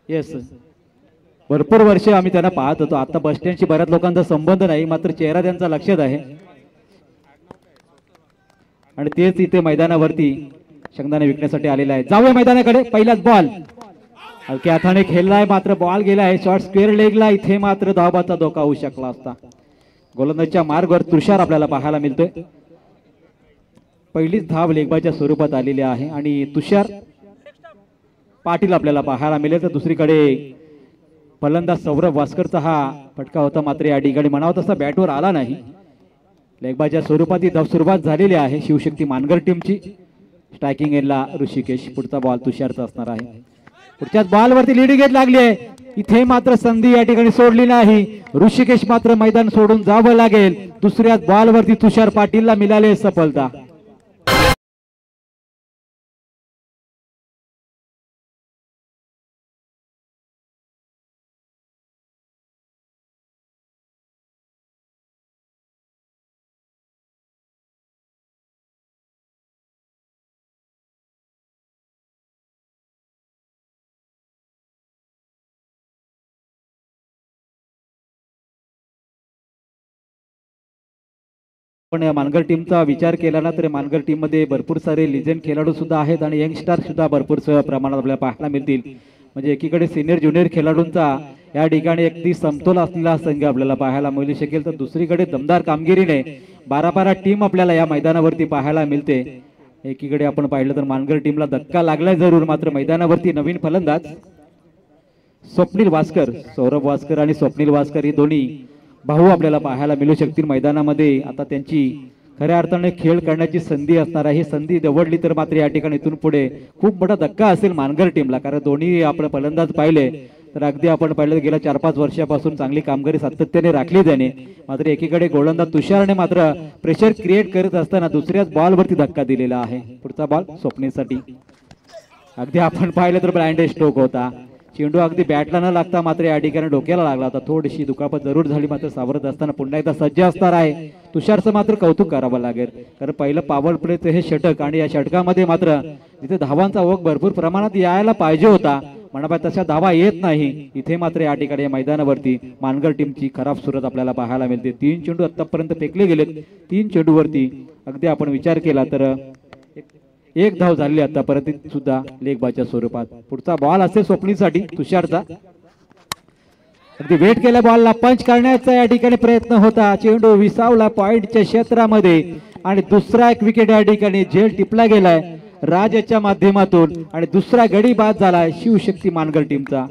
Yes, भरपूर वर्ष आम्ही त्यांना पाहत होतो. आता बस स्टँडशी बऱ्याच लोकांचा संबंध नाही, मात्र चेहरा त्यांचा लक्षात आहे. आणि तेच इथे मैदानावरती शेंगदाणे विकण्यासाठी आलेला आहे. जाऊया मैदानाकडे. पहिलाच बॉल हलक्या हाताने खेळलाय, मात्र बॉल गेलाय शॉर्ट स्क्वेअर लेगला. इथे मात्र धावाचा धोका होऊ शकला असता. गोलंदाजच्या मार्गावर तुषार आपल्याला पाहायला मिळतोय. पहिलीच धाव लेगबाच्या स्वरूपात आलेली आहे आणि तुषार पाटील आपल्याला पाहायला मिळेल. तर दुसरीकडे फलंदाज सौरभ वास्करचा हा फटका होता, मात्र या ठिकाणी म्हणावं तसा बॅटवर आला नाही. लेगबाच्या स्वरूपात ही धाव सुरुवात झालेली आहे शिवशक्ती मानगर टीमची. स्ट्रायकिंग एंडला ऋषिकेश. पुढचा बॉल तुषारचा असणार आहे. पुढच्याच बॉलवरती लीड घेत लागली आहे. इथे मात्र संधी या ठिकाणी सोडली नाही. ऋषिकेश मात्र मैदान सोडून जावं लागेल. दुसऱ्याच बॉलवरती तुषार पाटीलला मिळाली सफलता. पण मानगर टीमचा विचार केला ना तर मानगर टीम मध्ये भरपूर सारे लिजेंड खेळाडू सुद्धा आहेत आणि यंगस्टार सुद्धा भरपूर प्रमाणात आपल्याला पाहायला मिळतील. म्हणजे एकीकडे सिनियर ज्युनियर खेळाडूंचा या ठिकाणी अगदी समतोल असलेला संघ आपल्याला पाहायला मिळू शकेल. तर दुसरीकडे दमदार कामगिरीने 12-12 टीम आपल्याला या मैदानावरती पाहायला मिळते. एकीकडे आपण पाहिलं तर मानगर टीमला धक्का लागलाय जरूर, मात्र मैदानावरती नवीन फलंदाज स्वप्नील वास्कर, सौरभ वास्कर आणि स्वप्नील वास्कर हे दोन्ही भाऊ आपल्याला पाहायला मिळू शकतील मैदानामध्ये. आता त्यांची खऱ्या अर्थाने खेळ करण्याची संधी असणार आहे. ही संधी दवडली तर मात्र या ठिकाणी इथून पुढे खूप मोठा धक्का असेल मानगर टीमला. कारण दोन्ही आपण फलंदाज पाहिले तर अगदी आपण पाहिलं गेल्या 4-5 वर्षापासून चांगली कामगिरी सातत्याने राखली त्याने. मात्र एकीकडे गोलंदाज तुषारने मात्र प्रेशर क्रिएट करत असताना दुसऱ्याच बॉलवरती धक्का दिलेला आहे. पुढचा बॉल स्वप्नीलसाठी. अगदी आपण पाहिलं तर ब्लाइंड स्ट्रोक होता. चेंडू अगदी बॅटला न लागता मात्र या ठिकाणी डोक्याला लागला होता. थोडीशी दुखापत जरूर झाली, मात्र सावरत असताना पुन्हा एकदा सज्ज असणार आहे. तुषारचं मात्र कौतुक करावं लागेल, कारण पहिलं पॉवर प्लेचं हे षटक आणि या षटकामध्ये मात्र जिथे धावांचा ओघ भरपूर प्रमाणात यायला पाहिजे होता, म्हणा तशा धावा येत नाही. इथे मात्र या ठिकाणी या मैदानावरती मानगर टीमची खराब सुरुवात आपल्याला पाहायला मिळते. 3 चेंडू आतापर्यंत फेकले गेलेत. 3 चेंडूवरती अगदी आपण विचार केला तर 1 धाव झाली आतापर्यंत सुद्धा लेगबाच्या स्वरूपात. पुढचा बॉल असेल स्वप्नीलसाठी तुषारचा. अगदी वेट केल्या बॉलला पंच करण्याचा या ठिकाणी प्रयत्न होता. चेंडू विसावला पॉइंटच्या क्षेत्रामध्ये आणि दुसरा एक विकेट या ठिकाणी झेल टिपला गेलाय राजच्या माध्यमातून आणि दुसरा गडी बाद झालाय शिवशक्ती मानगर टीमचा.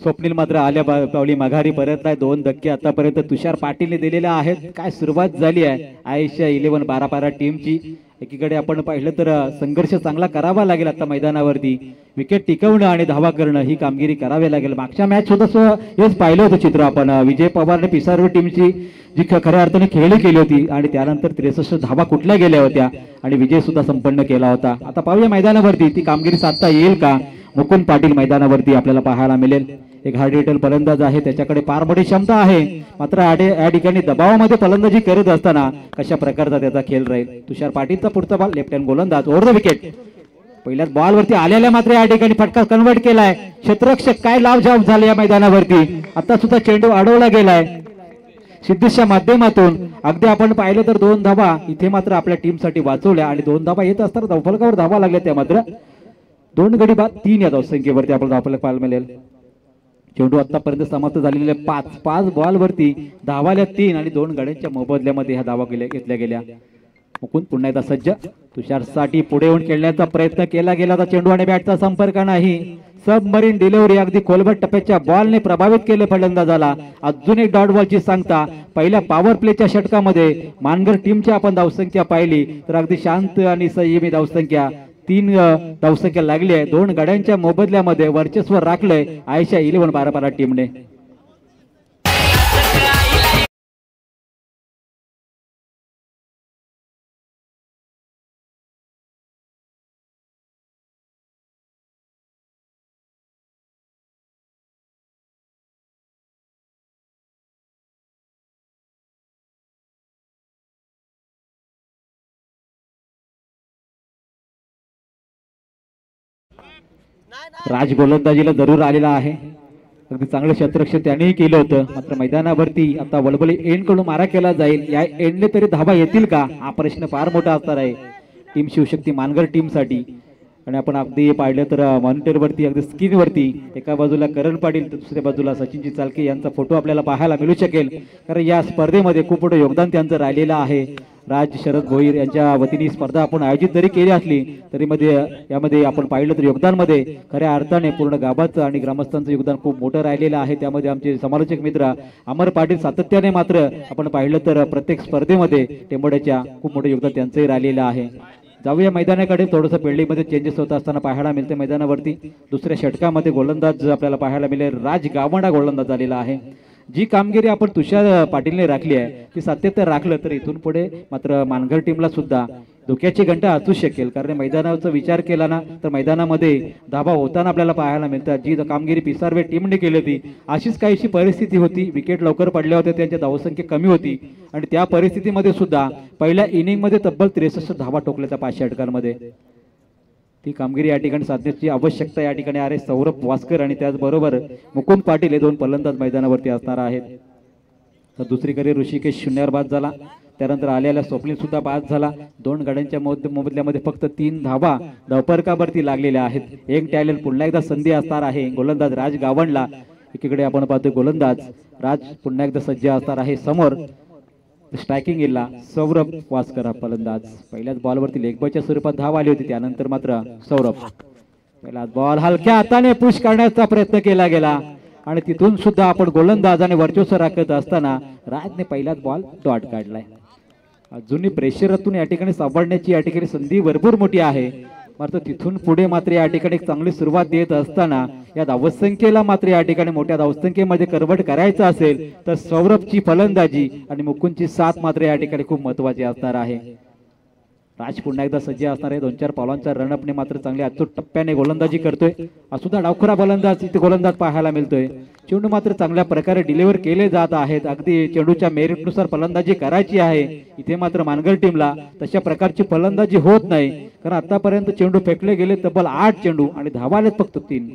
स्वप्नील मात्र आल्या पावली माघारी परतलाय. 2 धक्के आतापर्यंत तुषार पाटीलने दिलेले आहेत. काय सुरुवात झाली आहे आयशा 11 12-12 टीमची. एकीकडे आपण पाहिलं तर संघर्ष चांगला करावा लागेल आता मैदानावरती. विकेट टिकवणं आणि धावा करणं ही कामगिरी करावी लागेल. मागच्या मॅच सुद्धा हेच पाहिलं होतं चित्र आपण. विजय पवारने पिसारव टीमची जी खऱ्या अर्थाने खेळी केली होती आणि त्यानंतर 63 धावा कुठल्या गेल्या होत्या आणि विजय सुद्धा संपन्न केला होता. आता पाहूया मैदानावरती ती कामगिरी साधता येईल का. मुकुंद पाटील मैदानावरती आपल्याला पाहायला मिळेल. एक हार्ड हिटर फलंदाज आहे, त्याच्याकडे फार मोठी क्षमता आहे. मात्र या ठिकाणी दबावामध्ये फलंदाजी करत असताना कशा प्रकारचा त्याचा खेळ राहील. तुषार पाटीलचा पुढचा बॉल लेफ्ट हँड गोलंदाज ओव्हर द विकेट. पहिल्याच बॉलवरती आलेल्या मात्र या ठिकाणी फटका कन्वर्ट केलाय. क्षेत्ररक्षक काय लाभ झाप झाले या मैदानावरती. आता सुद्धा चेंडू अडवला गेलाय सिद्धेशच्या माध्यमातून. अगदी आपण पाहिलं तर 2 धावा इथे मात्र आपल्या टीमसाठी वाचवल्या आणि 2 धावा येत असताना धावफलकावर धावा लागल्या. त्या मात्र 2 गडी बाद 3 या धावसंख्येवरती आपल्याला धावफलक पाहायला मिळेल. चेंडू आतापर्यंत समाप्त झालेले 5 बॉलवरती धावाल्या 3 आणि 2 गड्यांच्या मोबदल्यामध्ये ह्या धावा घेतल्या गेल्या. मुकुंद पुन्हा एकदा सज्ज. तुषारसाठी पुढे येऊन खेळण्याचा प्रयत्न केला गेला तर चेंडू आणि बॅटचा संपर्क नाही. सबमरीन डिलिव्हरी अगदी खोलवर टप्प्याच्या बॉलने प्रभावित केले फलंदाजाला. अजून एक डॉट बॉलची सांगता. पहिल्या पॉवर प्लेच्या षटकामध्ये मानगर टीमची आपण धावसंख्या पाहिली तर अगदी शांत आणि संयमी धावसंख्या 3 धावसंख्या लागली आहे. 2 गड्यांच्या मोबदल्यामध्ये वर्चस्व राखलंय आयशा 11 बारापारा टीमने. राज गोलंदाजीला जरूर आलेला आहे. अगदी चांगलं क्षेत्ररक्षण त्यानेही केलं होतं. मात्र मैदानावरती आता वलबली एंड कडून मारा केला जाईल. या एंडने तरी धाबा येतील का हा प्रश्न फार मोठा असणार आहे टीम शिवशक्ती मानगर टीम साठी. आणि आपण अगदी पाहिलं तर मॉनिटरवरती अगदी स्क्रीनवरती एका बाजूला करण पाटील तर दुसऱ्या बाजूला सचिनजी चालके यांचा फोटो आपल्याला पाहायला मिळू शकेल. कारण या स्पर्धेमध्ये खूप मोठं योगदान त्यांचं राहिलेलं आहे. राज शरद भोईर यांच्या वतीने स्पर्धा आपण आयोजित जरी केली असली तरी यामध्ये आपण पाहिलं तर योगदानमध्ये खऱ्या अर्थाने पूर्ण गावाचं आणि ग्रामस्थांचं योगदान खूप मोठं राहिलेलं आहे. त्यामध्ये आमचे समालोचक मित्र अमर पाटील सातत्याने मात्र आपण पाहिलं तर प्रत्येक स्पर्धेमध्ये टेंबोड्याच्या खूप मोठं योगदान त्यांचंही राहिलेलं आहे. जाऊया मैदानाकडे. थोडंसं फिल्डिंगमध्ये चेंजेस होत असताना पाहायला मिळते मैदानावरती. दुसऱ्या षटकामध्ये गोलंदाज आपल्याला पाहायला मिळेल. राज गावंडा गोलंदाज आलेला आहे. जी कामगिरी आपण तुषार पाटीलने राखली आहे ती सातत्य राखलं तर इथून पुढे मात्र मानगर टीमला सुद्धा धोक्याची घंटा असू शकेल. कारण मैदानाचा विचार केला ना तर मैदानामध्ये धाबा होताना आपल्याला पाहायला मिळतात. जी कामगिरी पिसारवे टीमने केली होती अशीच काहीशी परिस्थिती होती. विकेट लवकर पडल्या होत्या, त्यांच्या धावसंख्या कमी होती आणि त्या परिस्थितीमध्ये सुद्धा पहिल्या इनिंगमध्ये तब्बल 63 धावा ठोकल्या 5 षटकांमध्ये. ती कामगिरी या ठिकाणी साधण्याची आवश्यकता या ठिकाणी आहे. सौरभ वास्कर आणि त्याचबरोबर मुकुंद पाटील हे 2 फलंदाज मैदानावरती असणार आहेत. तर दुसरीकडे ऋषिकेश 0वर बाद झाला. त्यानंतर आलेला स्वप्नील सुद्धा बाद झाला. 2 गड्यांच्या मोबदल्यामध्ये फक्त 3 धावा धावफरकावरती लागलेल्या आहेत. एक टॅलेंट पुन्हा एकदा संधी असणार आहे गोलंदाज राज गावंडला. एकीकडे आपण पाहतो गोलंदाज राज पुन्हा एकदा सज्ज असणार आहे. समोर स्ट्रायकिंग इला सौरभ वास्कर हा फलंदाज. पहिल्याच बॉलवरती लेग बॉयच्या स्वरूपात धाव आली होती. त्यानंतर मात्र सौरभ पहिला बॉल हलक्या हाताने पुश करण्याचा प्रयत्न केला गेला आणि तिथून सुद्धा आपण गोलंदाजाने वर्चस्व राखत असताना राजने पहिलाच बॉल डॉट काढलाय. अजूनही प्रेशरातून या ठिकाणी सावरण्याची या ठिकाणी संधी भरपूर मोठी आहे. मात्र तिथून पुढे मात्र या ठिकाणी एक चांगली सुरुवात देत असताना या धावसंख्येला मात्र या ठिकाणी मोठ्या धावसंख्येमध्ये कन्वर्ट करायचं असेल तर सौरभची फलंदाजी आणि मुकुंदची साथ मात्र या ठिकाणी खूप महत्वाची असणार आहे. राज पुन्हा एकदा सज्ज असणार आहे. 2-4 पावलांच्या रनअपने मात्र चांगल्या अचूक टप्प्याने गोलंदाजी करतोय. सुद्धा डावखुरा गोलंदाज इथे गोलंदाज पाहायला मिळतोय. चेंडू मात्र चांगल्या प्रकारे डिलिव्हर केले जात आहेत. अगदी चेंडूच्या मेरिटनुसार फलंदाजी करायची आहे. इथे मात्र मानगर टीमला तशा प्रकारची फलंदाजी होत नाही. कारण आतापर्यंत चेंडू फेकले गेले तब्बल 8 चेंडू आणि धावालेत फक्त 3.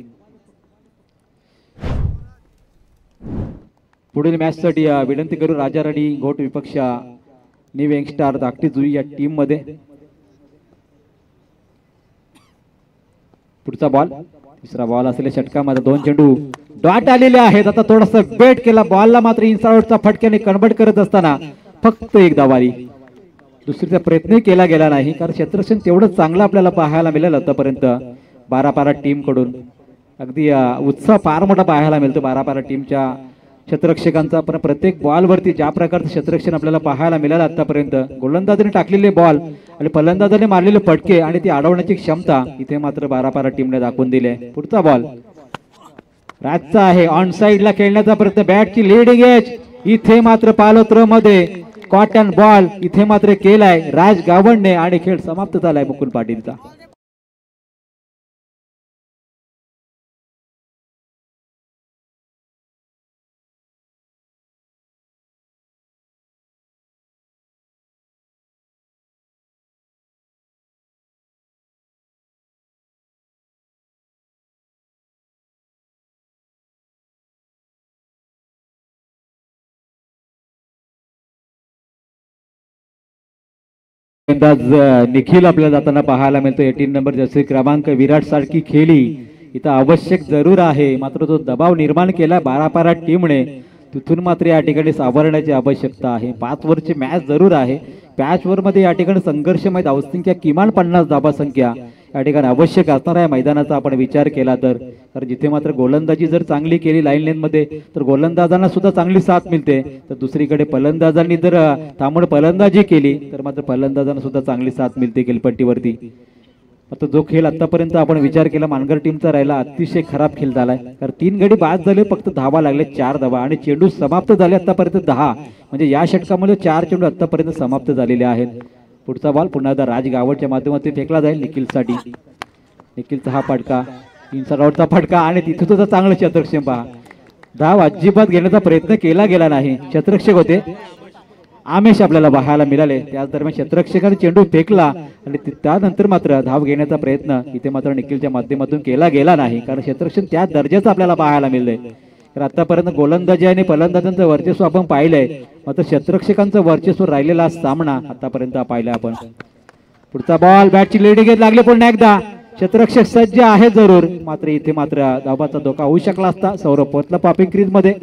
पुढील मॅच साठी विनंती करू राजा राणी गोट विपक्ष न्यू यंगस्टार धाकटी जुई या टीम मध्ये. पुढचा बॉल तिसरा बॉल असलेल्या षटकामध्ये 2 चेंडू डॉट आलेले आहेत. आता थोडासा बेट केला बॉलला मात्र इनसाइडचा फटक्याने कन्वर्ट करत असताना फक्त 1 धाव आली. दुसरीचा प्रयत्न केला गेला नाही. कारण क्षेत्ररक्षण तेवढं चांगलं आपल्याला पाहायला मिळेल आतापर्यंत बारापारा टीम कडून. अगदी उत्साह फार मोठा पाहायला मिळतो बारापारा टीमच्या क्षेत्ररक्षकांचा. पण प्रत्येक बॉलवरती ज्या प्रकारचं क्षेत्ररक्षण आपल्याला पाहायला मिळालं आतापर्यंत गोलंदाजाने टाकलेले बॉल आणि फलंदाजाने मारलेले फटके आणि ती अडवण्याची क्षमता इथे मात्र बारापारा टीमने दाखवून दिले. पुढचा बॉल राजचा आहे. ऑन साइडला खेळण्याचा प्रयत्न. बॅटची लीडिंग एज इथे मात्र पालोत्र मध्ये कॉटन बॉल इथे मात्र केलाय राज गावंडने आणि खेळ समाप्त झालाय मुकुंद पाटीलचा. निखिल आपल्याला जाताना पाहायला मिळतो. 18 नंबर जर्सी क्रमांक विराट सारखी खेळी इथं आवश्यक जरूर आहे. मात्र तो दबाव निर्माण केला बारापारा टीमने. तिथून मात्र या ठिकाणी सावरण्याची आवश्यकता आहे. 5 ओव्हरची मॅच जरूर आहे. 5 ओव्हरमध्ये या ठिकाणी संघर्षमय धावसंख्या किमान 50 धावा संख्या या ठिकाणी आवश्यक असणार आहे मैदानाचा आपण विचार केला तर. जिथे मात्र गोलंदाजी जर चांगली केली लाईन लेन मध्ये तर गोलंदाजांना सुद्धा चांगली साथ मिळते. तर दुसरीकडे फलंदाजांनी जर थांबून फलंदाजी केली तर मात्र फलंदाजांना सुद्धा चांगली साथ मिळते खेळपट्टीवरती. आता जो खेळ आतापर्यंत आपण विचार केला मानगर टीमचा राहिला अतिशय खराब खेळ झालाय, कारण 3 गडी बाद झाले, फक्त धावा लागले 4 धावा आणि चेंडू समाप्त झाले आतापर्यंत 10, म्हणजे या षटकामध्ये 4 चेंडू आतापर्यंत समाप्त झालेले आहेत. पुढचा बॉल पुन्हा एकदा राज गावडच्या माध्यमातून फेकला जाईल निखिलसाठी. निखिलचा हा फटका, 3 राऊंडचा फटका आणि तिथे सुद्धा चांगलं क्षेत्ररक्षण पहा. धाव अजिबात घेण्याचा प्रयत्न केला गेला नाही. क्षेत्ररक्षक होते आमेश आपल्याला पाहायला मिळाले. त्याच दरम्यान क्षेत्ररक्षकाने चेंडू फेकला आणि त्यानंतर मात्र धाव घेण्याचा प्रयत्न इथे मात्र निखिलच्या माध्यमातून केला गेला नाही, कारण क्षेत्ररक्षण त्या दर्जाचं आपल्याला पाहायला मिळलंय. तर आतापर्यंत गोलंदाजी आणि फलंदाजांचं वर्चस्व आपण पाहिलंय, मात्र क्षेत्ररक्षकांचं वर्चस्व राहिलेला सामना आतापर्यंत पाहिला आपण. पुढचा बॉल बॅटची लेडी घेत लागले पुन्हा एकदा. क्षेत्ररक्षक सज्ज आहे जरूर, मात्र इथे मात्र धावाचा धोका होऊ शकला असता. सौरभ पोहोचला पॉपिंग क्रीज मध्ये.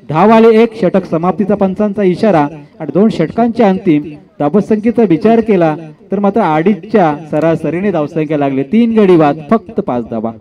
धाव आले 1 षटक समाप्तीचा पंचांचा इशारा आणि 2 षटकांच्या अंतिम धावसंख्येचा विचार केला तर मात्र 2.5च्या सरासरीने धावसंख्या लागली. 3 गडी बाद, फक्त 5 धावा.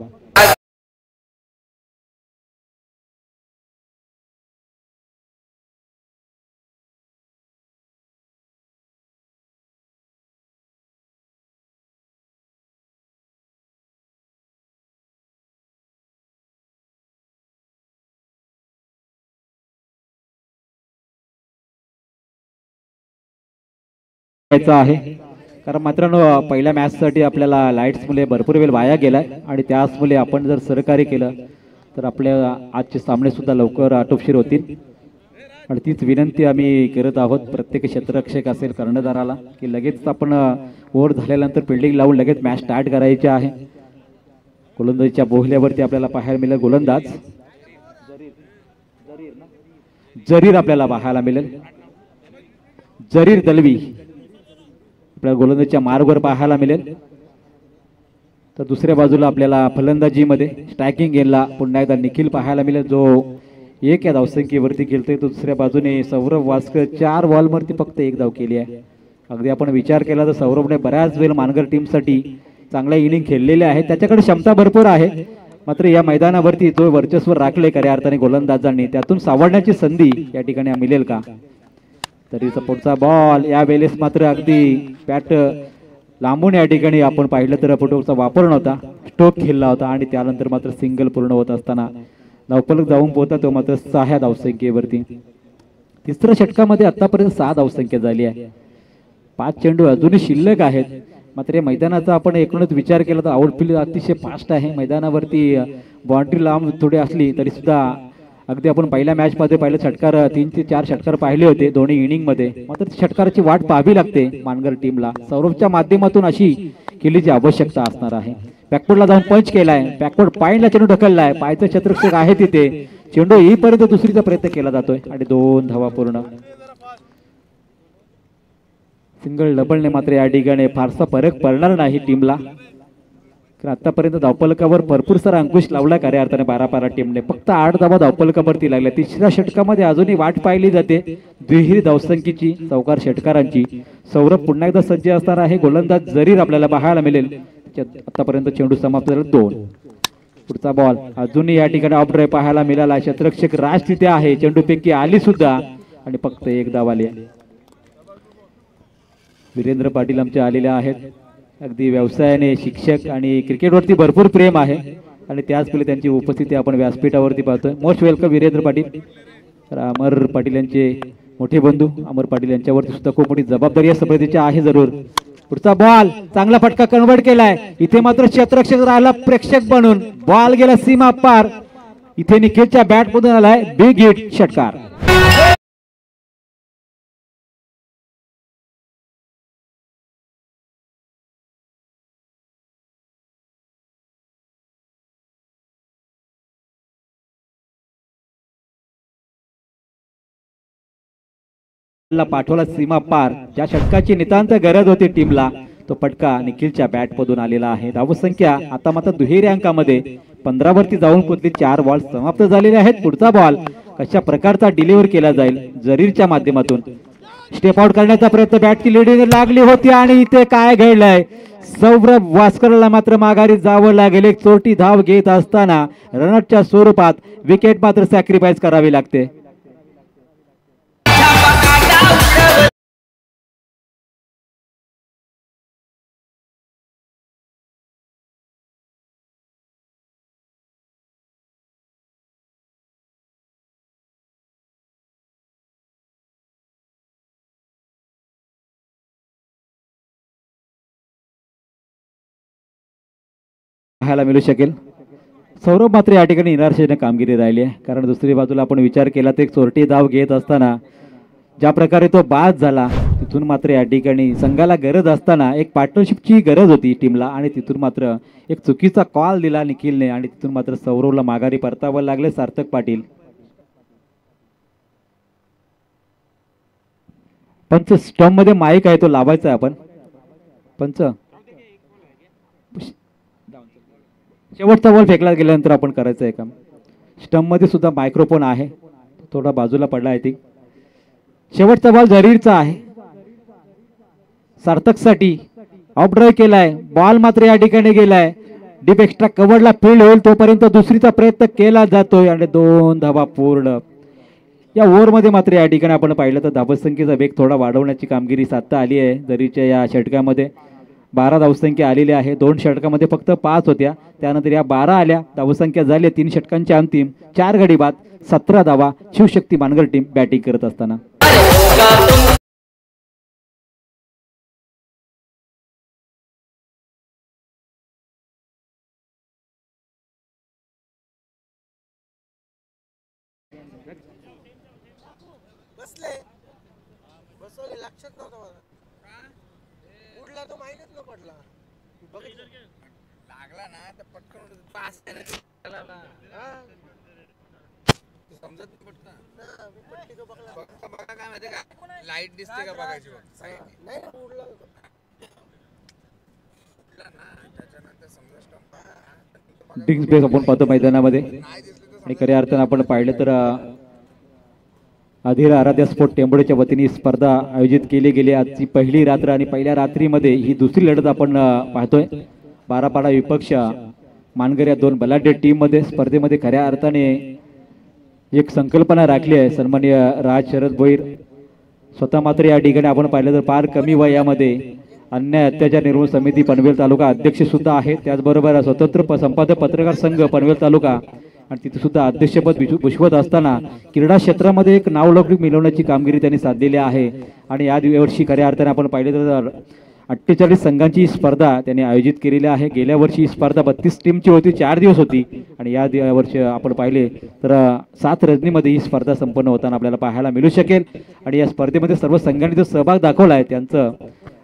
आहे कारण मित्रांनो पहिल्या मॅच साठी आपल्याला लाईट्स मुळे भरपूर वेळ वाया गेलाय आणि त्याच मुळे आपण जर सहकार्य केलं तर आपल्या आजचे सामने सुद्धा लवकर आटोपशीर होतील. आणि तीच विनंती आम्ही करत आहोत प्रत्येक क्षेत्ररक्षक असेल कर्णधाराला की लगेच आपण ओव्हर झाल्यानंतर फिल्डिंग लावून लगेच मॅच स्टार्ट करायची आहे. गोलंदाजीच्या बोहल्यावरती आपल्याला पाहायला मिळेल गोलंदाज जरीर आपल्याला पाहायला मिळेल. जरीर दलवी आपल्याला गोलंदाजीच्या मार्गवर पाहायला मिळेल. तर दुसऱ्या बाजूला आपल्याला फलंदाजीमध्ये स्ट्रायकिंग गेमला पुन्हा एकदा निखिल पाहायला मिळेल, जो 1 या धावसंख्येवरती खेळतोय. तो दुसऱ्या बाजूने सौरभ वास्कर 4 बॉलवरती फक्त 1 धाव केली आहे. अगदी आपण विचार केला तर सौरभने बऱ्याच वेळ मानगर टीमसाठी चांगल्या इनिंग खेळलेल्या आहेत, त्याच्याकडे क्षमता भरपूर आहे. मात्र या मैदानावरती जो वर्चस्व राखले खऱ्या अर्थाने गोलंदाजांनी, त्यातून सावरण्याची संधी या ठिकाणी मिळेल का. तरी सपोर्टचा बॉल यावेळेस मात्र अगदी बॅट लांबून या ठिकाणी आपण पाहिलं तर फुटबॉलचा वापर नव्हता, स्ट्रोक खेळला होता आणि त्यानंतर मात्र सिंगल पूर्ण होत असताना धावफलक जाऊन पोहोचला तो मात्र 6 धावसंख्येवरती. तिसऱ्या षटकामध्ये आतापर्यंत 6 धावसंख्या झाली आहे. 5 चेंडू अजूनही शिल्लक आहेत. मात्र या मैदानाचा आपण एकूणच विचार केला तर आउटफील्ड अतिशय फास्ट आहे. मैदानावरती बाउंड्री लांब थोडी असली तरी सुद्धा अगदी आपण पहिल्या मॅच मध्ये पाहिलं षटकार 3 ते 4 षटकार पाहिले होते दोन्ही इनिंग मध्ये. मात्र षटकाराची वाट पाहावी लागते मानगर टीमला. सौरभच्या माध्यमातून अशी केलीची आवश्यकता असणार आहे. बॅकवर्डला जाऊन पंच केलाय, बॅकवर्ड पॉइंटला चेंडू ढकललाय, पायचं क्षेत्ररक्षक आहे तिथे, चेंडू येईपर्यंत दुसरीचा प्रयत्न केला जातोय आणि 2 धावा पूर्ण. सिंगल डबलने मात्र या ठिकाणी फारसा फरक पडणार नाही टीमला. आतापर्यंत धावफलकावर भरपूर सारा अंकुश लावला खऱ्या अर्थाने 12 टीमने. फक्त 8 धावा धावफलकावरती लागल्या. तिसऱ्या षटकामध्ये अजूनही वाट पाहिली जाते दुहेरी धावसंख्येची चौकार षटकारांची. सौरभ पुन्हा एकदा सज्ज असणार आहे. गोलंदाज जरीर आपल्याला पाहायला मिळेल. आतापर्यंत चेंडू समाप्त झाला 2. पुढचा बॉल अजूनही या ठिकाणी ऑफ ड्राईव्ह पाहायला मिळाला. क्षेत्ररक्षक राज तिथे आहे, चेंडूपैकी आली सुद्धा आणि फक्त 1 धाव आली. वीरेंद्र पाटील आमचे आलेले आहेत. अगदी व्यवसायाने शिक्षक आणि क्रिकेटवरती भरपूर प्रेम आहे आणि त्याचवेळी त्यांची उपस्थिती आपण व्यासपीठावरती पाहतोय. Most welcome Virendra Patil. तर अमर पाटील यांचे मोठे बंधू अमर पाटील यांच्यावरती सुद्धा खूप मोठी जबाबदारी या स्पर्धेची आहे जरूर. पुढचा बॉल चांगला फटका कन्वर्ट केलाय. इथे मात्र क्षेत्ररक्षक राहिला प्रेक्षक बनून. बॉल गेला सीमा पार. इथे निखिलच्या बॅट मधून आलाय बिग हिट षटकार. पाठवला सीमा पार. ज्या षटकाची नितांत गरज होती टीमला तो फटका निखिलच्या बॅट मधून आलेला आहे. धावसंख्या आता मात्र दुहेरी अंकामध्ये 15 वरती जाऊन पोहोचली. 4 बॉल समाप्त झालेले आहेत. पुढचा बॉल कशा प्रकारचा डिलिव्हर केला जाईल जरीरच्या माध्यमातून. स्टेप आउट करण्याचा प्रयत्न बॅटची लेडी लागली होती आणि इथे काय घडलंय. सौरभ वास्करला मात्र माघारी जावं लागेल. एक चोरटी धाव घेत असताना रनआउटच्या स्वरूपात विकेट मात्र सॅक्रिफाईस करावी लागते. पाहायला मिळू शकेल. सौरभ मात्र या ठिकाणी निराशेने कामगिरी राहिली आहे, कारण दुसरी बाजूला आपण विचार केला तर एक चोरटी धाव घेत असताना ज्या प्रकारे तो बाद झाला, तिथून मात्र या ठिकाणी संघाला गरज असताना एक पार्टनरशिपची गरज होती टीमला, आणि तिथून मात्र एक चुकीचा कॉल दिला निखिलने, आणि तिथून मात्र सौरवला माघारी परतावं लागले. सार्थक पाटील पंच स्टंप मध्ये माईक आहे, तो लावायचा आहे आपण. पंच शेवटचा बॉल फेकला गेल्यानंतर आपण करायचं आहे काम. स्टंप मध्ये सुद्धा मायक्रोफोन आहे, थोडा बाजूला पडला आहे. ती शेवटचा बॉल जरीरचा आहे सार्थकसाठी. ऑफ ड्राईव्ह केलाय, बॉल मात्र या ठिकाणी गेलाय डीप एक्स्ट्रा कव्हरला फील्ड होईल तोपर्यंत दुसरीचा प्रयत्न केला जातोय, आणि 2 धावा पूर्ण. या ओव्हरमध्ये मात्र या ठिकाणी आपण पाहिलं तर धावसंख्येचा वेग थोडा वाढवण्याची कामगिरी साधता आली आहे. जरीच्या या षटकामध्ये 12 धावसंख्या आलेली आहे. 2 षटकामध्ये फक्त 5 होत्या, त्यानंतर या 12 आल्या. धावसंख्या झाली 3 षटकांच्या अंतिम 4 गडी बाद 17 धावा. शिवशक्ती मानगर टीम बॅटिंग करत असताना बसवले लक्षात नव्हतं मला. उडला तो माहितीच न पडला. लागला ना तर पटकन पास समजत पटकन बघा काय माहिती का, लाईट दिसते का बघायची. नाही उडला ना त्याच्यानंतर समजा बिग स्पेस आपण पाहतो मैदानामध्ये, आणि खऱ्या अर्थानं आपण पाहिलं तर अधीर आराध्या स्पोर्ट टेंबोडेच्या वतीने स्पर्धा आयोजित केली गेली. आजची पहिली रात्र, आणि पहिल्या रात्रीमध्ये ही दुसरी लढत आपण पाहतोय. बारापाडा विपक्ष मानगर या 2 बलाढ्य टीम मध्ये स्पर्धेमध्ये खऱ्या अर्थाने एक संकल्पना राखली आहे. सन्माननीय राज शरद भोईर स्वतः मात्र या ठिकाणी आपण पाहिलं तर फार कमी वयामध्ये अन्याय अत्याचार निर्मूलन समिती पनवेल तालुका अध्यक्ष सुद्धा आहे. त्याचबरोबर स्वतंत्र संपादक पत्रकार संघ पनवेल तालुका, आणि तिथे सुद्धा अध्यक्षपद भूषवत असताना क्रीडा क्षेत्रामध्ये एक नावलौकिक मिळवण्याची कामगिरी त्यांनी साधलेली आहे. आणि या वर्षी खऱ्या अर्थाने आपण पाहिले तर 48 संघांची स्पर्धा त्यांनी आयोजित केलेली आहे. गेल्या वर्षी ही स्पर्धा 32 टीमची होती, 4 दिवस होती, आणि या वर्षी आपण पाहिले तर 7 रजनीमध्ये ही स्पर्धा संपन्न होताना आपल्याला पाहायला मिळू शकेल. आणि या स्पर्धेमध्ये सर्व संघांनी जो सहभाग दाखवला आहे त्यांचं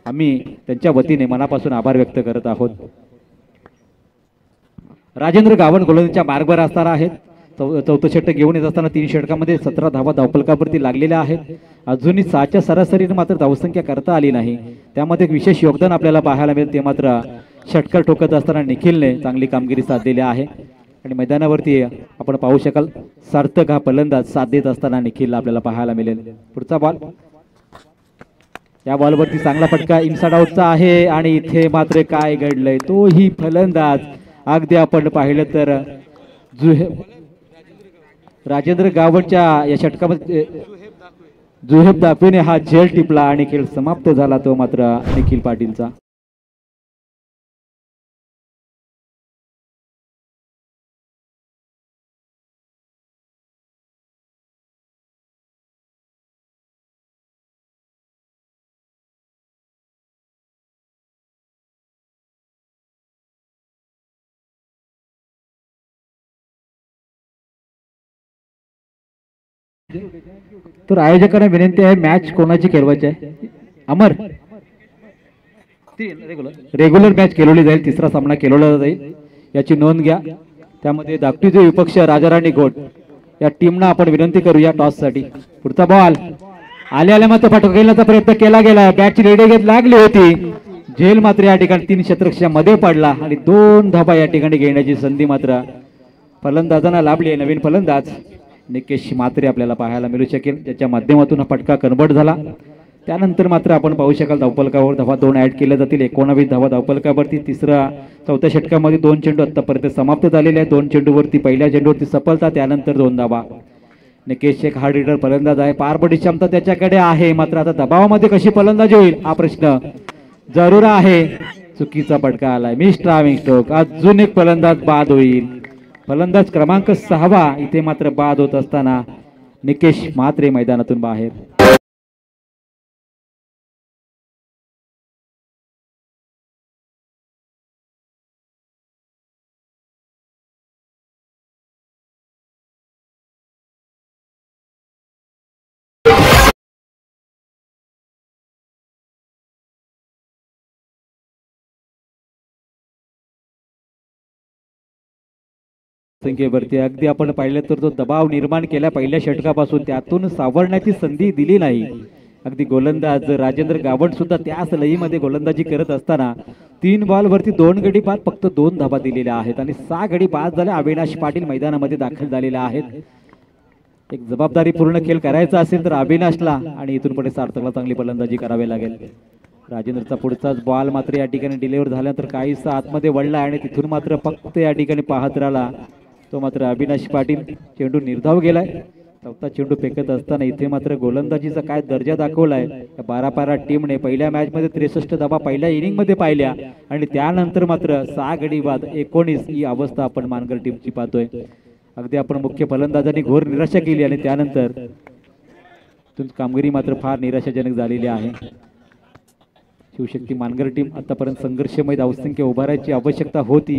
आम्ही त्यांच्या वतीने मनापासून आभार व्यक्त करत आहोत. राजेंद्र गावण गोलंदाजीच्या मार्गवर असणार आहेत. चौथं षटक घेऊन येत असताना 3 षटकामध्ये 17 धावा धावफलकावरती लागलेल्या आहेत. अजूनही 6च्या सरासरीने मात्र धावसंख्या करता आली नाही. त्यामध्ये एक विशेष योगदान आपल्याला पाहायला मिळेल, ते मात्र षटकर ठोकत असताना निखिलने चांगली कामगिरी साधलेली आहे. आणि मैदानावरती आपण पाहू शकाल सार्थक हा फलंदाज साथ देत असताना निखिलला आपल्याला पाहायला मिळेल. पुढचा बॉल, या बॉलवरती चांगला फटका इनसाइड आउटचा आहे, आणि इथे मात्र काय घडलंय, तोही फलंदाज अगदी आपण पाहिलं तर राजेंद्र गावणच्या या षटकामध्ये जुहेब दाफेने हा झेल टिपला, आणि खेळ समाप्त झाला तो मात्र निखिल पाटीलचा. तर आयोजकांना विनंती आहे, मॅच कोणाची खेळवायची आहे. अमर रेग्युलर मॅच खेळवली जाईल, 3रा सामना खेळवला जाईल याची नोंद घ्या. त्यामध्ये धाकटीचे विपक्ष राजाराणी गोट या टीमना आपण विनंती करूया टॉस साठी. पुढचा बॉल आल्या मात्र फटका खेळण्याचा प्रयत्न केला गेला, बॅटची रेडी घेत लागली होती, झेल मात्र या ठिकाणी 3 षटकाच्या मध्ये पडला, आणि 2 धाबा या ठिकाणी घेण्याची संधी मात्र फलंदाजांना लाभली आहे. नवीन फलंदाज निकेश मात्रे आपल्याला पाहायला मिळू शकेल, ज्याच्या माध्यमातून हा फटका कन्वर्ट झाला. त्यानंतर मात्र आपण पाहू शकाल धावफलकावर धावा 2 ऍड केल्या जातील. 19 धावा धावफलकावरती. चौथ्या षटकामध्ये 2 चेंडू आतापर्यंत समाप्त झालेले आहेत. 2 चेंडूवरती पहिल्या चेंडूवरती सफलता, त्यानंतर 2 धावा. निकेश एक हार्ड हिटर फलंदाज आहे, पारपडी क्षमता त्याच्याकडे आहे, मात्र आता दबावामध्ये कशी फलंदाजी होईल हा प्रश्न जरूर आहे. चुकीचा फटका आलाय, मिस ड्रायव्हिंग स्ट्रोक. अजून एक फलंदाज बाद होईल. फलंदाज क्रमांक 6 इथे मात्र बाद होत असताना निकेश म्हात्रे मैदानातून बाहेर. संख्येवरती अगदी आपण पाहिलं तर तो दबाव निर्माण केला पहिल्या षटकापासून, त्यातून सावरण्याची संधी दिली नाही. अगदी गोलंदाज राजेंद्र गावंड सुद्धा त्याच लयीमध्ये गोलंदाजी करत असताना 3 बॉलवरती 2 गडी बाद फक्त 2 धाबा दिलेल्या आहेत आणि 6 गडी बाद झाले. अविनाश पाटील मैदानामध्ये दाखल झालेले आहेत. एक जबाबदारीपूर्ण खेळ करायचा असेल तर अविनाशला आणि इथून पुढे सार्थकला चांगली फलंदाजी करावी लागेल. राजेंद्रचा पुढचाच बॉल मात्र या ठिकाणी डिलिव्हर झाल्यानंतर काहीसा आतमध्ये वळला आणि तिथून मात्र फक्त या ठिकाणी पाहत राहिला तो मात्र अविनाश पाटील. चेंडू निर्धाव गेलाय. चौथा चेंडू फेकत असताना इथे मात्र गोलंदाजीचा काय दर्जा दाखवलाय. 12 टीमने पहिल्या मॅच मध्ये 63 धावा पहिल्या इनिंग मध्ये पाहिल्या आणि त्यानंतर मात्र 6 गडी बाद 19 ही अवस्था आपण मानगर टीमची पाहतोय. अगदी आपण मुख्य फलंदाजांनी घोर निराशा केली आणि त्यानंतर कामगिरी मात्र फार निराशाजनक झालेली आहे. शिवशक्ती मानगर टीम आतापर्यंत संघर्षमय धावसंख्या उभारायची आवश्यकता होती,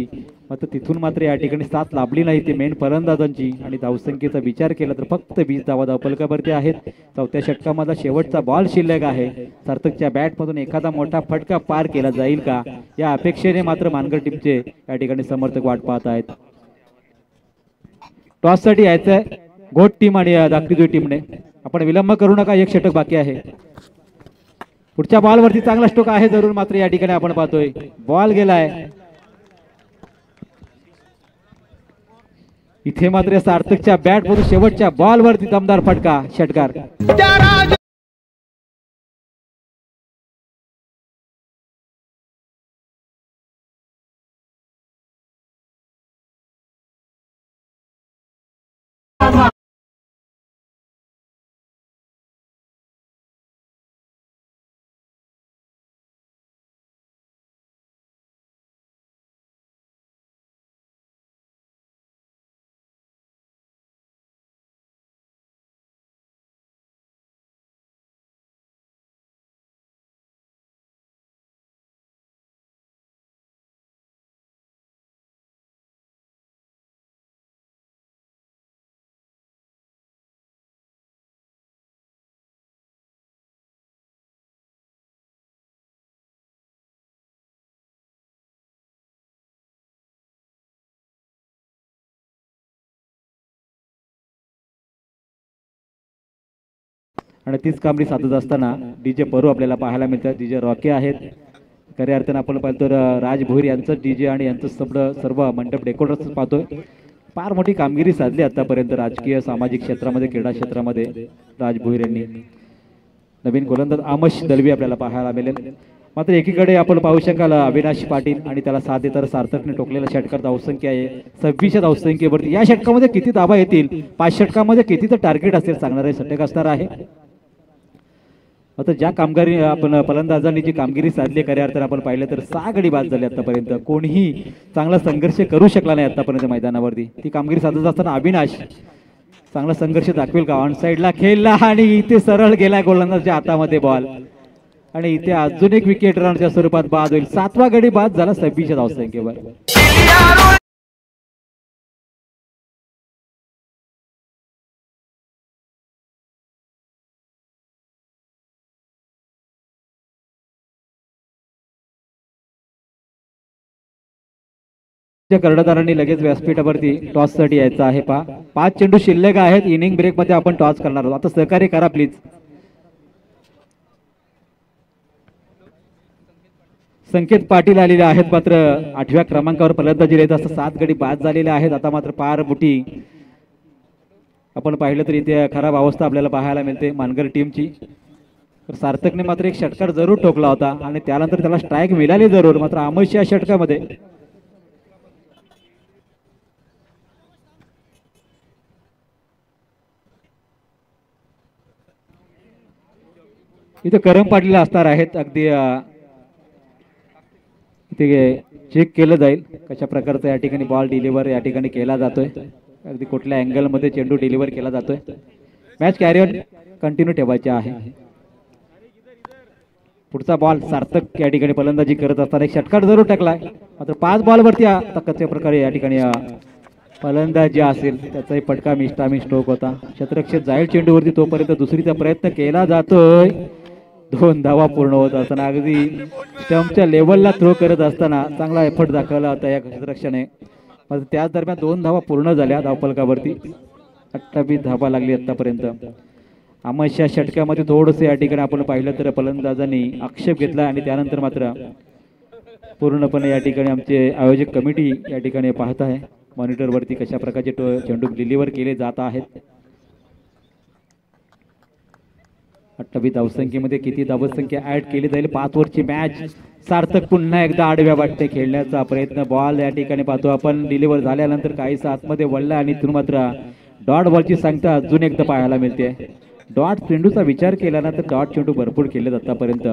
मात्र तिथून मात्र या ठिकाणी साथ लाभली नाही ते मेन फलंदाजांची. आणि धावसंख्येचा विचार केला तर फक्त 20 धावा धावफलकावरती आहेत. चौथ्या षटकामधला शेवटचा बॉल शिल्लक आहे. सार्थकच्या बॅटमधून एखादा मोठा फटका पार केला जाईल का या अपेक्षेने मात्र मानगर टीमचे या ठिकाणी समर्थक वाट पाहत आहेत. टॉस साठी यायचंय घोट टीम आणि दाखली टीमने. आपण विलंब करू नका, एक षटक बाकी आहे. पुढच्या बॉलवरती चांगला स्ट्रोक आहे जरूर, मात्र या ठिकाणी आपण पाहतोय बॉल गेलाय. इथे मात्र सार्थकच्या बॅट मधून शेवटच्या बॉलवरती दमदार फटका षटकार. आणि तीच कामगिरी साधत असताना डीजे परू आपल्याला पाहायला मिळतात. डीजे रॉकी आहेत. खऱ्या अर्थानं आपण पाहतो राज भोईर यांचं डीजे आणि यांचं सर्व मंडप डेकोरेटर्स पाहतोय. फार मोठी कामगिरी साधली आतापर्यंत राजकीय सामाजिक क्षेत्रामध्ये क्रीडा क्षेत्रामध्ये राज भोईर यांनी. नवीन गोलंदाज आमश दलवी आपल्याला पाहायला मिळेल. मात्र एकीकडे आपण पाहू शकाल अविनाश पाटील आणि त्याला साथ देताना सार्थकने ठोकलेला षटकार धावसंख्या आहे 26 धावसंख्येवरती. या षटकामध्ये किती धावा येतील, 5 षटकामध्ये कितीचं टार्गेट असेल सांगणारे षटक असणार आहे. आता ज्या कामगारी आपण फलंदाजांनी जी कामगिरी साधली खऱ्या अर्थानं आपण पाहिलं तर 6 गडी बाद झाले आतापर्यंत. कोणीही चांगला संघर्ष करू शकला नाही आतापर्यंत मैदानावरती. ती कामगिरी साधत असताना अविनाश चांगला संघर्ष दाखवेल का. ऑन साईडला खेळला आणि इथे सरळ गेला गोलंदाजच्या हातामध्ये बॉल आणि इथे अजून एक विकेट रनच्या स्वरूपात बाद होईल. 7वा गडी बाद झाला 26 धावसंख्येवर. कर्णधारांनी लगेच व्यासपीठावरती टॉस साठी यायचं आहे. 5 चेंडू शिल्लक आहेत. इनिंग ब्रेक मध्ये आपण टॉस करणार आहोत. आता सहकार्य करा प्लीज. संकेत पाटील आलेले आहेत. मात्र 8व्या क्रमांकावर फलंदाजी येत असता 7 गडी बाद झालेले आहेत. आता मात्र फार मोठी आपण पाहिलं तर इथे खराब अवस्था आपल्याला पाहायला मिळते मानगर टीमची. तर सार्थकने मात्र एक षटकार जरूर ठोकला होता आणि त्यानंतर त्याला स्ट्राईक मिळाली जरूर. मात्र आमश या षटकामध्ये इथे करम पाटील असणार आहेत. अगदी इथे चेक केलं जाईल कशा प्रकारचा या ठिकाणी बॉल डिलिव्हर या ठिकाणी केला जातोय. अगदी कुठल्या अँगल मध्ये चेंडू डिलिव्हर केला जातोय. मॅच कॅरी ऑन कंटिन्यू ठेवायचे आहे. पुढचा बॉल सार्थक या ठिकाणी फलंदाजी करत असताना एक षटकार जरूर टाकलाय. मात्र 5 बॉलवरती आता कशा प्रकारे या ठिकाणी फलंदाजी असेल त्याचाही फटका मिस्टामी स्ट्रोक होता. क्षेत्ररक्षक जाईल चेंडूवरती तोपर्यंत दुसरीचा प्रयत्न केला जातोय. 2 धावा पूर्ण होत असताना अगदी स्टंपच्या लेवलला थ्रो करत असताना चांगला एफर्ट दाखवला होता या क्षेत्ररक्षकाने. मात्र त्याच दरम्यान 2 धावा पूर्ण झाल्या धावफलकावरती. 28 धावा लागली आतापर्यंत. आमच्या षटकामध्ये थोडंसं या ठिकाणी आपण पाहिलं तर फलंदाजांनी आक्षेप घेतला आणि त्यानंतर मात्र पूर्णपणे या ठिकाणी आमचे आयोजक कमिटी या ठिकाणी पाहत आहे मॉनिटरवरती कशा प्रकारचे चेंडू डिलिव्हर केले जात आहेत. 28 धावसंख्येमध्ये किती धावसंख्या ऍड केली जाईल. 5 ओव्हरची मॅच. सार्थक पुन्हा एकदा आडव्या वाटते खेळण्याचा प्रयत्न. बॉल या ठिकाणी पाहतो आपण डिलिव्हर झाल्यानंतर काहीसा आतमध्ये वळला आणि इथून मात्र डॉट बॉलची संख्या अजून एकदा पाहायला मिळते. डॉट चेंडूचा विचार केला ना तर डॉट चेंडू भरपूर केले आतापर्यंत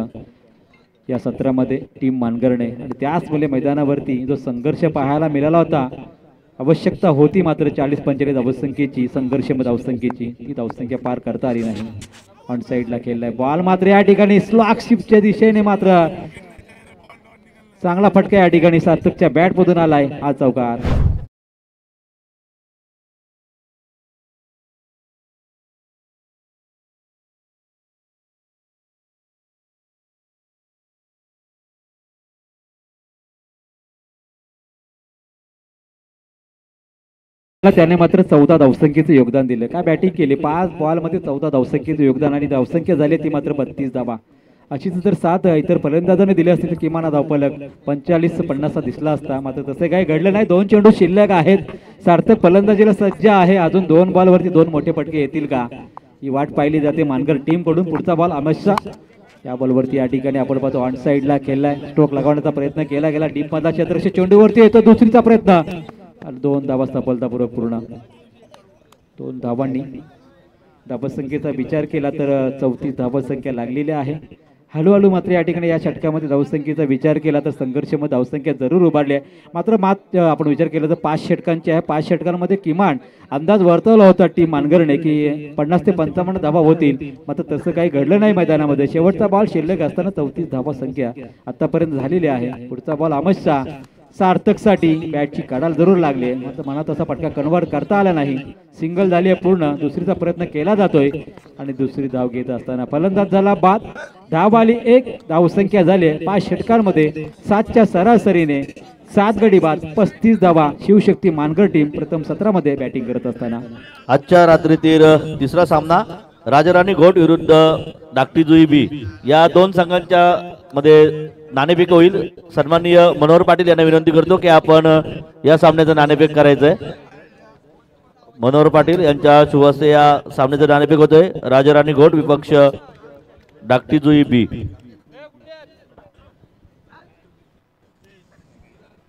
या सत्रामध्ये टीम मानगरने. आणि त्याचमुळे मैदानावरती जो संघर्ष पाहायला मिळाला होता, आवश्यकता होती मात्र 40-45 धावसंख्येची संघर्ष धावसंख्येची, ती धावसंख्या पार करता आली नाही. ऑन साईडला खेळलाय बॉल मात्र या ठिकाणी स्लॉक शिफ्टच्या दिशेने मात्र चांगला फटका या ठिकाणी सार्थकच्या बॅट मधून आलाय हा चौकार. त्याने मात्र 14 धावसंख्येचं योगदान दिलं. काय बॅटिंग केली. 5 बॉलमध्ये 14 धावसंख्येचं योगदान आणि धावसंख्या झाली ती मात्र 32 धावा. अशीच जर 7 इतर फलंदाजांनी दिले असतील तर किमान धावफलक 45-50 दिसला असता. मात्र तसे काही घडलं नाही. 2 चेंडू शिल्लक आहेत. सार्थक फलंदाजीला सज्ज आहे. अजून 2 बॉलवरती 2 मोठे फटके येतील का ही वाट पाहिली जाते मानगर टीम कडून. पुढचा बॉल अमशा या बॉलवरती या ठिकाणी आपण पाहतो ऑन साईडला खेळलाय. स्ट्रोक लगावण्याचा प्रयत्न केला गेला. डीप मधला क्षेत्रक्षी चेंडूवरती येतो. दुसरीचा प्रयत्न. 2 धावा सफलतापूर्वक पूर्ण. 2 धावांनी धावसंख्येचा विचार केला तर 34 धावसंख्या लागलेली आहे. हळूहळू मात्र या ठिकाणी या षटकामध्ये धावसंख्येचा विचार केला तर संघर्षमय धावसंख्या जरूर उभारली आहे. मात्र आपण विचार केला तर 5 षटकांचे आहे. 5 षटकांमध्ये किमान अंदाज वर्तवला होता टीम मानगरने की 50 ते 55 धावा होतील. मात्र तसं काही घडलं नाही मैदानामध्ये. शेवटचा बॉल शिल्लक असताना 34 धावसंख्या आतापर्यंत झालेली आहे. पुढचा बॉल अमशा. सार्थकसाठी बॅटची कडाल जरूर लागली मात्र मनात असा फटका कन्व्हर्ट करता आला नाही. सिंगल झाली आहे पूर्ण. दुसरीचा प्रयत्न केला जातोय आणि दुसरी धाव घेत असताना फलंदाज झाला बाद. धाव आली 1. धावसंख्या झाली 5 षटकांमध्ये 7च्या सरासरीने 7 गडी बाद 35 धावा. शिवशक्ती मानगर टीम प्रथम सत्रामध्ये बॅटिंग करत असताना. आजच्या रात्रीतील तिसरा सामना राजाराणी घोट विरुद्ध धाकटी जुई बी या 2 संघांच्या मध्ये नाणेफेक होईल. सन्माननीय मनोहर पाटील यांना विनंती करतो की आपण या सामन्याचं नाणेफेक करायचंय. मनोहर पाटील यांच्या शुभ हस्ते या सामन्याचं नाणेफेक होतोय. राजाराणी घोट विपक्ष धाकटी जुई बी.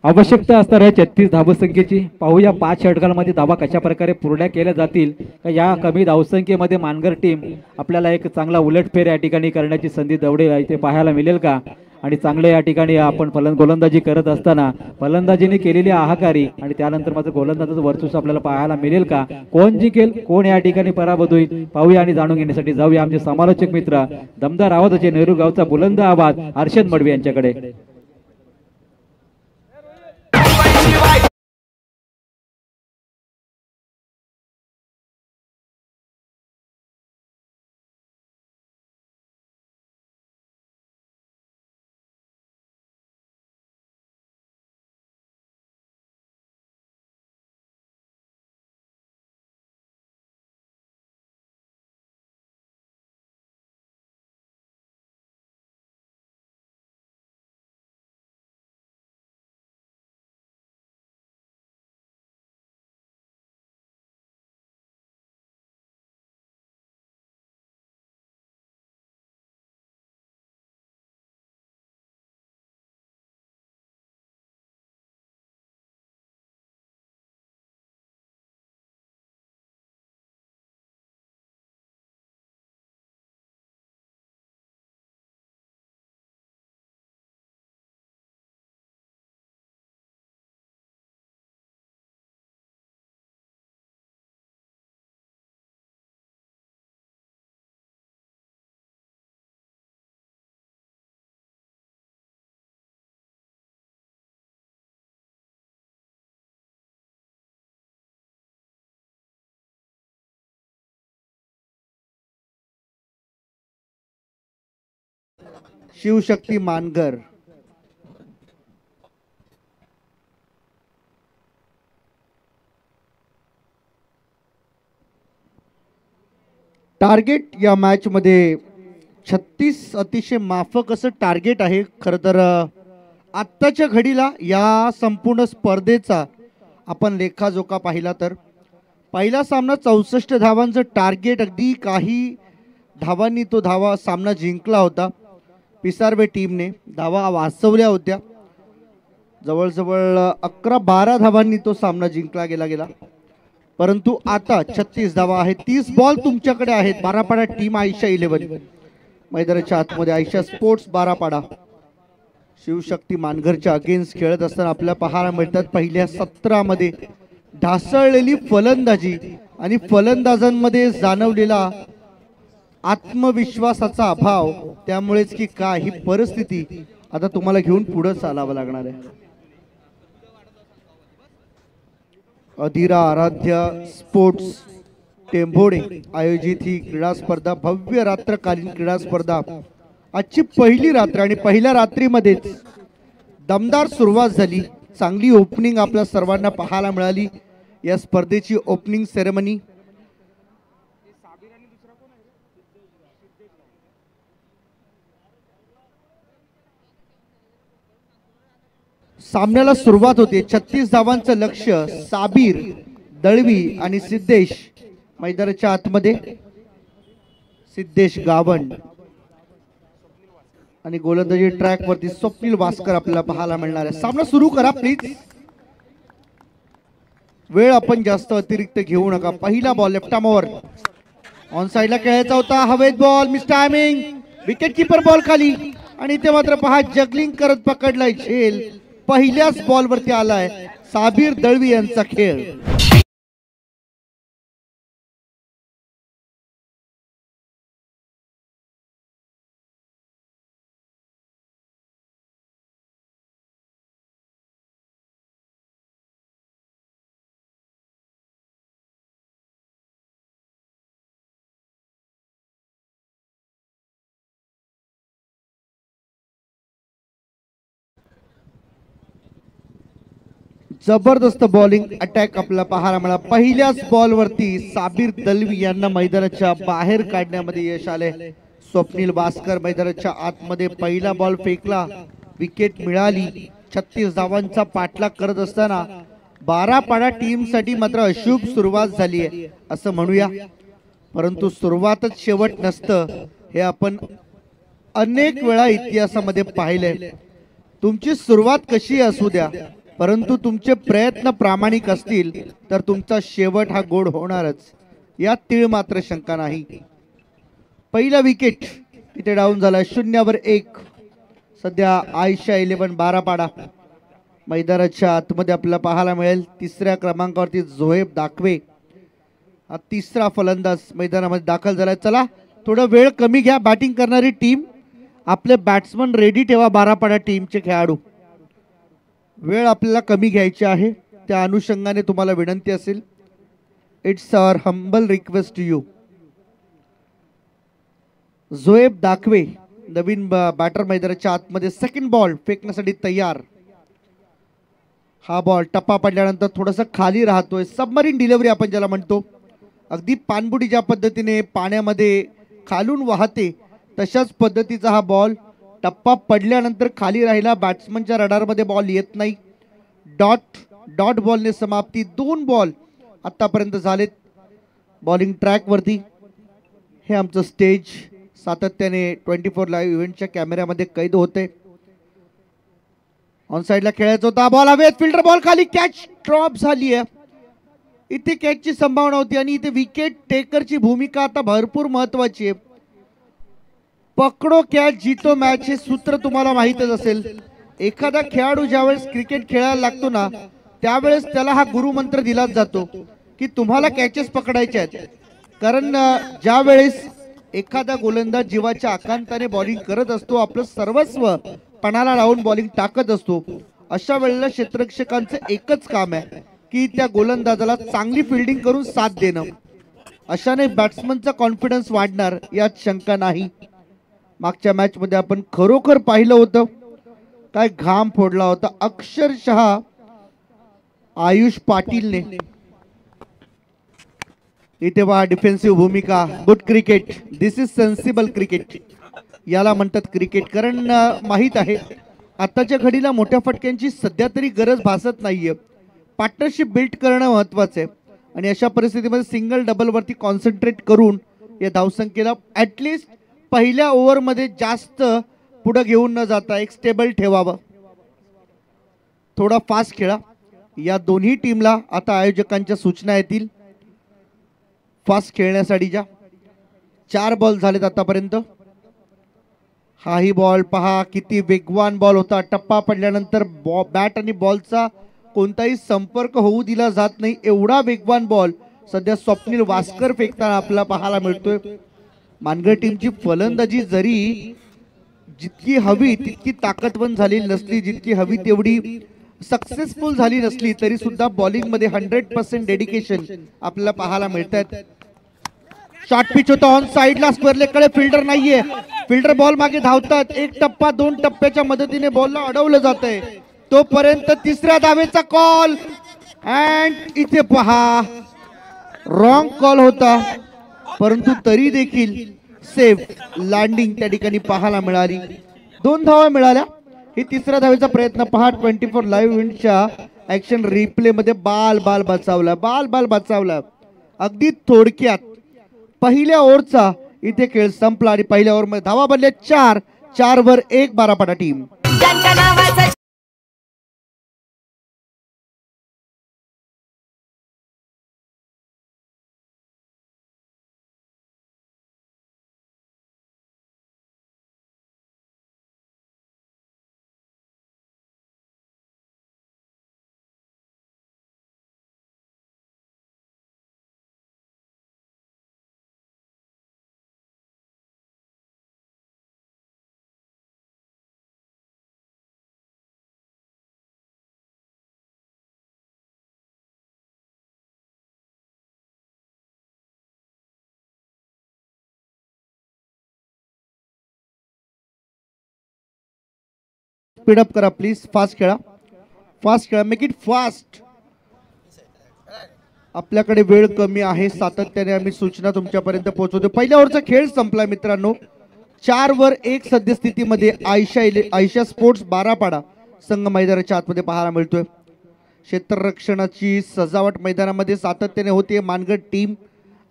आवश्यकता असणार आहे 36 धावसंख्येची. पाहूया 5 षटकांमध्ये धावा कशा प्रकारे पूर्ण केल्या जातील. या कमी धावसंख्येमध्ये मानगर टीम आपल्याला एक चांगला उलटफेर या ठिकाणी करण्याची संधी दवडेल इथे पाहायला मिळेल का. आणि चांगले या ठिकाणी आपण गोलंदाजी करत असताना फलंदाजीने केलेली आहाकारी आणि त्यानंतर मात्र गोलंदाजाचं वर्चस्व आपल्याला पाहायला मिळेल का. कोण जिंकेल कोण या ठिकाणी पराभूत होईल पाहूया. आणि जाणून घेण्यासाठी जाऊया आमचे समालोचक मित्र दमदार आवाजाचे नेहरू गावचा बुलंद आवाज हर्षद मडवी यांच्याकडे. शिवशक्ती मानगर टार्गेट या मॅचमध्ये 36 अतिशय माफक असं टार्गेट आहे. खरं तर आत्ताच्या घडीला या संपूर्ण स्पर्धेचा आपण लेखाजोखा पाहिला तर पहिला सामना 64 धावांचं टार्गेट, अगदी काही धावांनी तो सामना जिंकला होता. पिसारवे टीमने धावा वाचवल्या होत्या. जवळजवळ 11-12 धावांनी तो सामना जिंकला गेला. परंतु आता 36 धावा आहेत. 30 बॉल तुमच्याकडे आहेत. बारापाडा टीम आयशा 11 मैदानाच्या आतमध्ये आयशा स्पोर्ट्स बारापाडा शिवशक्ती मानघरच्या अगेन्स्ट खेळत असताना आपल्याला पाहायला मिळतात पहिल्या 17 मध्ये ढासळलेली फलंदाजी आणि फलंदाजांमध्ये जाणवलेला आत्मविश्वासाचा अभाव. त्यामुळेच की काय ही परिस्थिती आता तुम्हाला घेऊन पुढे चालावं लागणार आहे. अधीरा आराध्य स्पोर्ट्स टेंभोडे आयोजित ही क्रीडा स्पर्धा, भव्य रात्रकालीन क्रीडा स्पर्धा, आजची पहिली रात्र आणि पहिल्या रात्रीमध्येच दमदार सुरुवात झाली. चांगली ओपनिंग आपल्या सर्वांना पाहायला मिळाली. या स्पर्धेची ओपनिंग सेरेमनी सामन्याला सुरुवात होते. 36 धावांचं लक्ष्य. साबीर, दळवी आणि सिद्धेश मैदानाच्या आतमध्ये. सिद्धेश गावण आणि गोलंदाजी ट्रॅक वरती स्वप्नील वास्कर आपल्याला पाहायला मिळणार आहे. सामना सुरू करा प्लीज. वेळ आपण जास्त अतिरिक्त घेऊ नका. पहिला बॉल लेफ्ट आर्मवर ऑन साइडला खेळायचा होता. हवेत ball, miss timing, wicket keeper ball खाली आणि इथे मात्र पहा जगलिंग करत पकडलाय झेल. पहिल्याच बॉल वरती आलाय साबीर दळवी यांचा खेळ. जबरदस्त बॉलिंग अटॅक आपल्याला पाहायला मिळाला. पहिल्याच बॉल वरती साबीर दलवी यांना मैदानाच्या बाहेर काढण्यामध्ये यश आले. स्वप्नील वास्कर मैदानाच्या आतमध्ये पहिला बॉल फेकला, विकेट मिळाली. 36 धावांचा पाठलाग करत असताना बारापाडा टीम साठी मात्र अशुभ सुरुवात झाली आहे असं म्हणूया. परंतु सुरुवातच शेवट नसतं हे आपण अनेक वेळा इतिहासामध्ये पाहिले. तुमची सुरुवात कशी असू द्या, परंतु तुमचे प्रयत्न प्रामाणिक असतील तर तुमचा शेवट हा गोड होणारच, यात तीळ मात्र शंका नाही. पहिला विकेट इथे डाऊन झाला. 0-1 सध्या आयशा 11 बारापाडा मैदानाच्या आतमध्ये आपल्याला पाहायला मिळेल. तिसऱ्या क्रमांकावरती झोहेब दाखवे हा तिसरा फलंदाज मैदानामध्ये दाखल झालाय. चला थोडा वेळ कमी घ्या. बॅटिंग करणारी टीम आपले बॅट्समन रेडी ठेवा. बारापाडा टीमचे खेळाडू वेळ आपल्याला कमी घ्यायची आहे, त्या अनुषंगाने तुम्हाला विनंती असेल. It's our humble request to you. Zoheb दाखवे नवीन बॅटर मैदानाच्या आतमध्ये. सेकंड बॉल फेकण्यासाठी तयार. हा बॉल टप्पा पडल्यानंतर थोडासा खाली राहतोय. सबमरीन डिलिव्हरी आपण ज्याला म्हणतो, अगदी पाणबुडी ज्या पद्धतीने पाण्यामध्ये खालून वाहते तशाच पद्धतीचा हा बॉल टप्पा पडल्यानंतर खाली राहिला. बॅट्समनच्या रडारमध्ये बॉल येत नाही. डॉट बॉलने समाप्ती. 2 बॉल आतापर्यंत झालेत बॉलिंग ट्रॅक वरती. हे आमचं स्टेज सातत्याने 24 लाईव्ह इव्हेंटच्या कॅमेऱ्यामध्ये कैद होते. ऑन साइडला खेळायचा होता. बॉल हवेत, फिल्डर बॉल खाली, कॅच ड्रॉप झाली आहे. इथे कॅचची संभावना होती आणि इथे विकेट टेकरची भूमिका आता भरपूर महत्वाची आहे. पकडो कॅच जीतो मॅच हे सूत्र तुम्हाला माहीतच असेल. एखादा खेळाडू ज्यावेळेस क्रिकेट खेळायला लागतो ना, त्यावेळेस त्याला हा गुरुमंत्र दिलाच जातो की तुम्हाला कॅचेस पकडायचे आहेत. कारण ज्या वेळेस एखादा गोलंदाज जीवाच्या आकांताने बॉलिंग करत असतो, आपलं सर्वस्व पणाला लावून बॉलिंग टाकत असतो, अशा वेळेला क्षेत्ररक्षकांचं एकच काम आहे की त्या गोलंदाजाला चांगली फिल्डिंग करून साथ देणं. अशाने बॅट्समनचा कॉन्फिडन्स वाढणार यात शंका नाही. मागच्या मॅच मध्ये आपण खरोखर पाहिलं होतं काय घाम फोडला होता अक्षरशः आयुष पाटीलने. इथे पहा डिफेन्सिव्ह भूमिका, good cricket, this is sensible cricket याला म्हणतात क्रिकेट. कारण माहीत आहे आताच्या घडीला मोठ्या फटक्यांची सध्या तरी गरज भासत नाहीये. पार्टनरशिप बिल्ड करणं महत्वाचं आहे आणि अशा परिस्थितीमध्ये सिंगल डबलवरती कॉन्सन्ट्रेट करून या धावसंख्येला ॲटलिस्ट पहिल्या ओव्हरमध्ये जास्त पुढे घेऊन न जाता एक स्टेबल ठेवावं. थोडा फास्ट खेळा. या दोन्ही टीमला आता आयोजकांच्या सूचना येतील फास्ट खेळण्यासाठीच्या. 4 बॉल झालेत आतापर्यंत. हाही बॉल पहा किती वेगवान बॉल होता. टप्पा पडल्यानंतर बॅट आणि बॉलचा कोणताही संपर्क होऊ दिला जात नाही एवढा वेगवान बॉल सध्या स्वप्नील वास्कर फेकताना आपल्याला पाहायला मिळतोय. मानगड टीमची फलंदाजी जरी जितकी हवी तितकी ताकदवंत झालेली नसली, जितकी हवी तेवढी सक्सेसफुल झाली नसली, तरी सुद्धा बॉलिंग मध्ये 100% डेडिकेशन आपल्याला पाहायला मिळतात. शॉर्ट पिच होता ऑन साइडला, स्क्वेअर लेगकडे फिल्डर नाहीये. फिल्डर बॉल मागे धावतात. 1 टप्पा 2 टप्प्याच्या मदतीने बॉलला अडवलं जात आहे. तोपर्यंत तिसऱ्या धावेचा कॉल अँड इथे पहा रॉंग कॉल होता, परंतु तरी देखील सेफ लँडिंग त्या ठिकाणी पाहायला मिळाली. 2 धावा मिळाल्या. ही तिसऱ्या धावेचा प्रयत्न पहा. 24 लाईव्ह इव्हेंटच्या ऍक्शन रिप्ले मध्ये बाल बचावला. अगदी थोडक्यात पहिल्या ओव्हरचा इथे खेळ संपला आणि पहिल्या ओव्हरमध्ये धावा बनल्या 4 वर 1 बारापाडा टीम. स्पीडअप करा प्लीज. फास्ट खेळा. Make it fast. आपल्याकडे वेळ कमी आहे. सातत्याने आम्ही सूचना तुमच्यापर्यंत पोहोचवतो. पहिल्या ओव्हरचा खेळ संपला मित्रांनो. 4 वर 1 सद्यस्थितीमध्ये आयशा स्पोर्ट्स बारापाडा संघ मैदानाच्या आतमध्ये पाहायला मिळतोय. क्षेत्ररक्षणाची सजावट मैदानामध्ये सातत्याने होते. मानगड टीम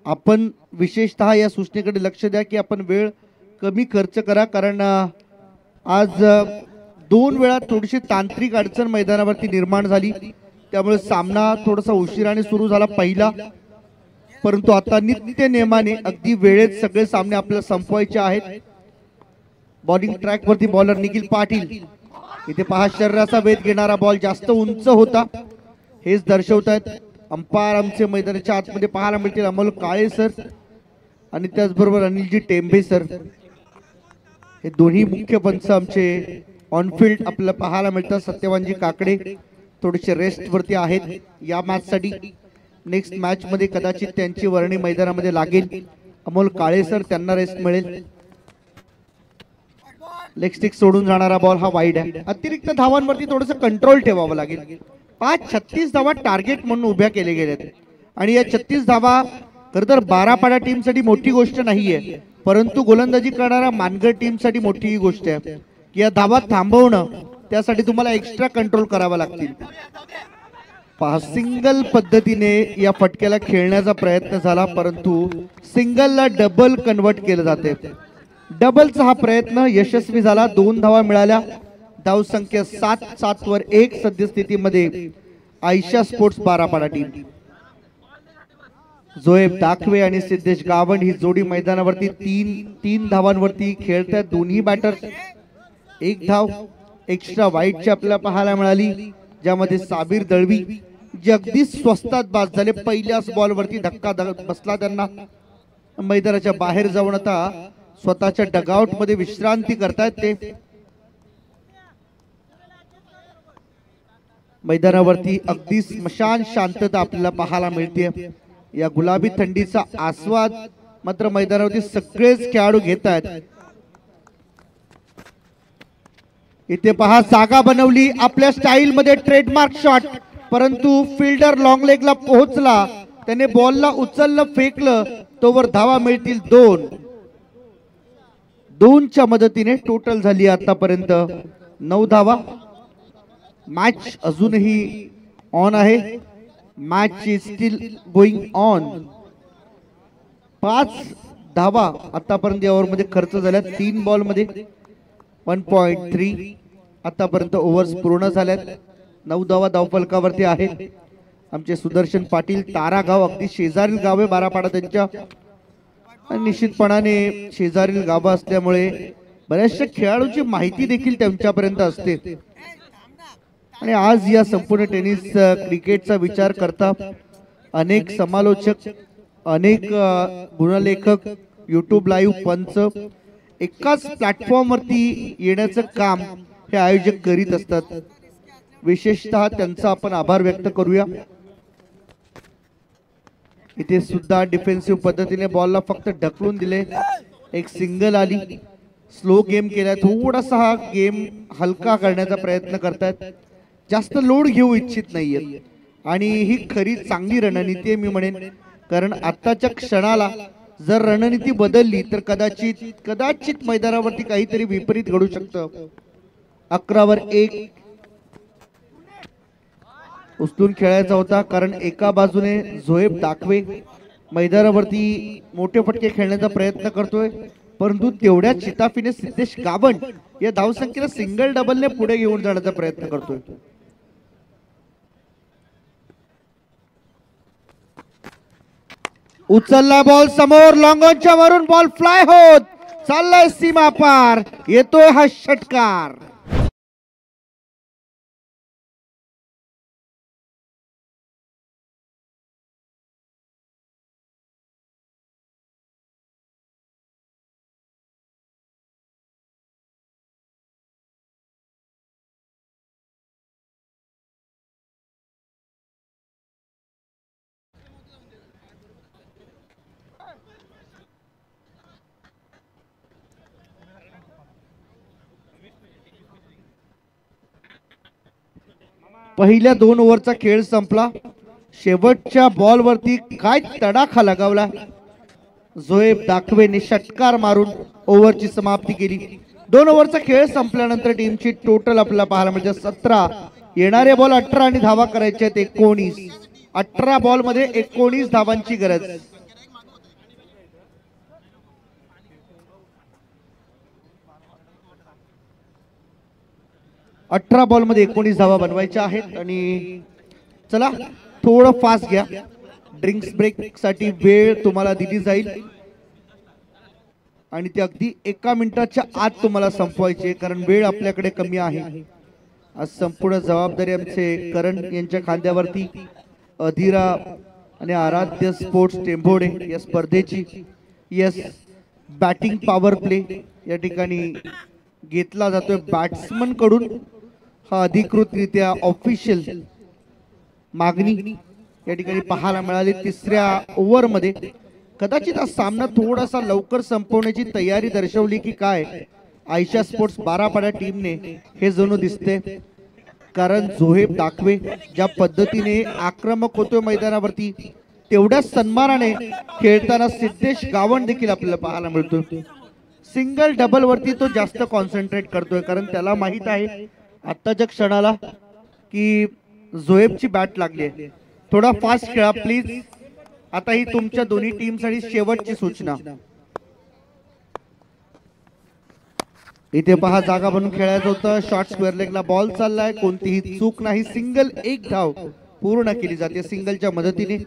आपण विशेषतः या सूचनेकडे लक्ष द्या की आपण वेळ कमी खर्च करा, कारण आज 2 वेळा थोडीशी तांत्रिक अडचण मैदानावरती निर्माण झाली, त्यामुळे सामना थोडासा उशिराने सुरू झाला पहिला. परंतु आता नित्य नियमाने अगदी वेळेत सगळे सामने आपल्याला संपवायचे आहेत. बॉलिंग ट्रॅक वरती बॉलर निखिल पाटील. इथे पहा शरीराचा वेध घेणारा बॉल जास्त उंच होता, हेच दर्शवतायत अंपायर आमचे मैदानाच्या आतमध्ये पाहायला मिळतील. अमोल काळे सर आणि त्याचबरोबर अनिलजी टेंबे सर, हे दोन्ही मुख्य पंच आमचे ऑनफिल्ड आपल्याला पाहायला मिळतात. सत्यवानजी काकडे थोडेसे रेस्ट वरती आहेत या मॅच साठी. नेक्स्ट मॅच मध्ये कदाचित त्यांची वर्णी मैदानामध्ये लागेल. अमोल काळे सर, त्यांना रेस्ट मिळेल. लेग स्टिक सोडून जाणारा बॉल हा वाईड आहे. अतिरिक्त धावांवरती थोडंसं कंट्रोल ठेवावं लागेल. 36 धावा टार्गेट म्हणून उभ्या केले गेलेत आणि या 36 धावा खरं तर बारापाडा टीम साठी मोठी गोष्ट नाहीये, परंतु गोलंदाजी करणारा मानगड टीम साठी मोठी ही गोष्ट आहे की या धावा थांबवणं, त्यासाठी तुम्हाला एक्स्ट्रा कंट्रोल करावा लागतील. पहा सिंगल पद्धतीने या फटक्याला खेळण्याचा प्रयत्न झाला, परंतु सिंगलला डबल कन्वर्ट केलं जाते. डबलचा हा प्रयत्न यशस्वी झाला. 2 धावा मिळाल्या. धाव संख्या 7 वर 1 सद्यस्थितीमध्ये आयशा स्पोर्ट्स बारापाडा टीम. जोएब दाखवे आणि सिद्धेश गावंड ही जोडी मैदानावरती 3 धावांवरती खेळतात. दोन्ही बॅटर 1 धाव एक्स्ट्रा वाईटची आपल्याला पाहायला मिळाली, ज्यामध्ये साबीर दळवी जे अगदी स्वस्तात बाद झाले. पहिल्याच बॉलवरती धक्का बसला त्यांना. मैदानाच्या बाहेर जाऊन आता स्वतःच्या डगआउट मध्ये विश्रांती करतायत ते. मैदानावरती अगदी स्मशान शांतता आपल्याला पाहायला मिळते. या गुलाबी थंडीचा आस्वाद मात्र मैदानावरती सगळेच खेळाडू घेत आहेत. इथे पहा जागा बनवली आपल्या स्टाईल मध्ये ट्रेडमार्क शॉट, परंतु फिल्डर लॉंग लेगला पोहोचला त्याने बॉलला उचललं फेकलं तोवर धावा मिळतील 2च्या मदतीने टोटल झाली आतापर्यंत 9 धावा. मॅच अजूनही ऑन आहे. Match is steel going on. 5 धावा आतापर्यंत या ओव्हरमध्ये खर्च झाल्या. 3 बॉलमध्ये 1.3 आतापर्यंत ओव्हर्स पूर्ण झाल्यात. 9 धावा धावफलकावरती आहेत. आमचे सुदर्शन पाटील तारागाव अगदी शेजारील गाव आहे बारापाडा त्यांच्या. निश्चितपणाने शेजारील गावं असल्यामुळे बऱ्याचशा खेळाडूंची माहिती देखील त्यांच्यापर्यंत असते. आणि आज या संपूर्ण टेनिस क्रिकेटचा विचार करता अनेक समालोचक, अनेक गुणलेखक, युट्यूब लाईव्ह पंच एकाच प्लॅटफॉर्मवरती येण्याचं काम हे आयोजक करीत असतात. विशेषतः त्यांचा आपण आभार व्यक्त करूया. इथे सुद्धा डिफेन्सिव्ह पद्धतीने बॉलला फक्त ढकलून दिले. एक सिंगल आली. स्लो गेम केला. थोडासा हा गेम हलका करण्याचा प्रयत्न करतात. जास्त लोड घेऊ इच्छित नाहीये आणि ही खरी चांगली रणनीती आहे मी म्हणेन. कारण आताच्या क्षणाला जर रणनीती बदलली तर कदाचित मैदानावरती काहीतरी विपरीत घडू शकतं. 11वर 1 उचलून खेळायचा होता. कारण एका बाजूने झोएब दाखवे मैदानावरती मोठे फटके खेळण्याचा प्रयत्न करतोय, परंतु तेवढ्या चिताफीने सिद्धेश गावण या धावसंख्येला सिंगल डबलने पुढे घेऊन जाण्याचा प्रयत्न करतोय. उचलला बॉल समोर लॉंग ऑनच्या वरून बॉल फ्लाय होत चाललाय सीमा पार. येतोय हा षटकार. पहिल्या 2 ओव्हरचा खेळ संपला. शेवटच्या बॉलवरती काय तडाखा लगावला. झोएब दाखवेने षटकार मारून ओव्हरची समाप्ती केली. 2 ओव्हरचा खेळ संपल्यानंतर टीमची टोटल आपल्याला पाहायला म्हणजे 17. येणारे बॉल 18 आणि धावा करायचे आहेत 19. 18 बॉल मध्ये 19 धावांची गरज. अठरा बॉल मध्ये 19 धावा बनवायच्या आहेत. आणि चला थोडं फास्ट घ्या. ड्रिंक्स ब्रेक साठी वेळ तुम्हाला दिली जाईल आणि ते अगदी 1 मिनिटाच्या आत तुम्हाला संपवायचे, कारण वेळ आपल्याकडे कमी आहे. आज संपूर्ण जबाबदारी आमचे करण यांच्या खांद्यावरती. अधीरा आणि आराध्य स्पोर्ट्स टेंभोडे या स्पर्धेची यस बॅटिंग पॉवर प्ले या ठिकाणी घेतला जातोय बॅट्समन कडून. हा अधिकृतरित्या ऑफिशियल मागणी या ठिकाणी पाहायला मिळाली. 3ऱ्या ओव्हरमध्ये कदाचित हा सामना थोडासा लवकर संपवण्याची तयारी दर्शवली की काय आयशा स्पोर्ट्स बारापाडा टीमने हे जणू दिसते. कारण झोहेब दाखवे ज्या पद्धतीने आक्रमक होतोय मैदानावरती, तेवढ्याच सन्मानाने खेळताना सिद्धेश गावण देखील आपल्याला पाहायला मिळतोय. सिंगल डबल वरती तो जास्त कॉन्सन्ट्रेट करतोय, कारण त्याला माहित आहे आत्ताच्या क्षणाला की झोएबची बॅट लागली आहे. थोडा फास्ट खेळा प्लीज. आता ही तुमच्या दोन्ही टीम साठी शेवटची सूचना. इथे पहा जागा बनवून खेळायचं होतं. शॉर्ट स्क्वेअर लेगला बॉल चाललाय. कोणतीही चूक नाही. सिंगल 1 धाव पूर्ण केली जाते. सिंगलच्या मदतीने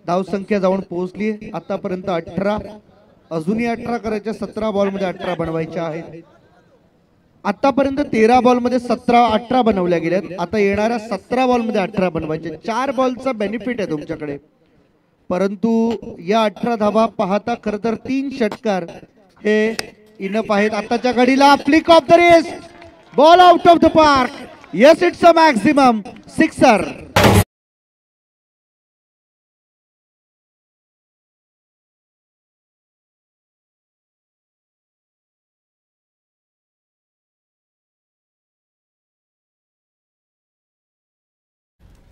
धाव संख्या जाऊन पोहोचली आतापर्यंत 18. अजूनही 18 करायच्या. 17 बॉल मध्ये 18 बनवायच्या आहेत. आतापर्यंत 13 बॉल मध्ये 18 बनवल्या गेल्यात. आता येणाऱ्या 17 बॉल मध्ये 18 बनवायचे. 4 बॉलचा बेनिफिट आहे तुमच्याकडे, परंतु या 18 धावा पाहता खर तर 3 षटकार हे इनफ आहेत. आताच्या घडीला flick of the wrist, ball out of the park. Yes it's a maximum sixer.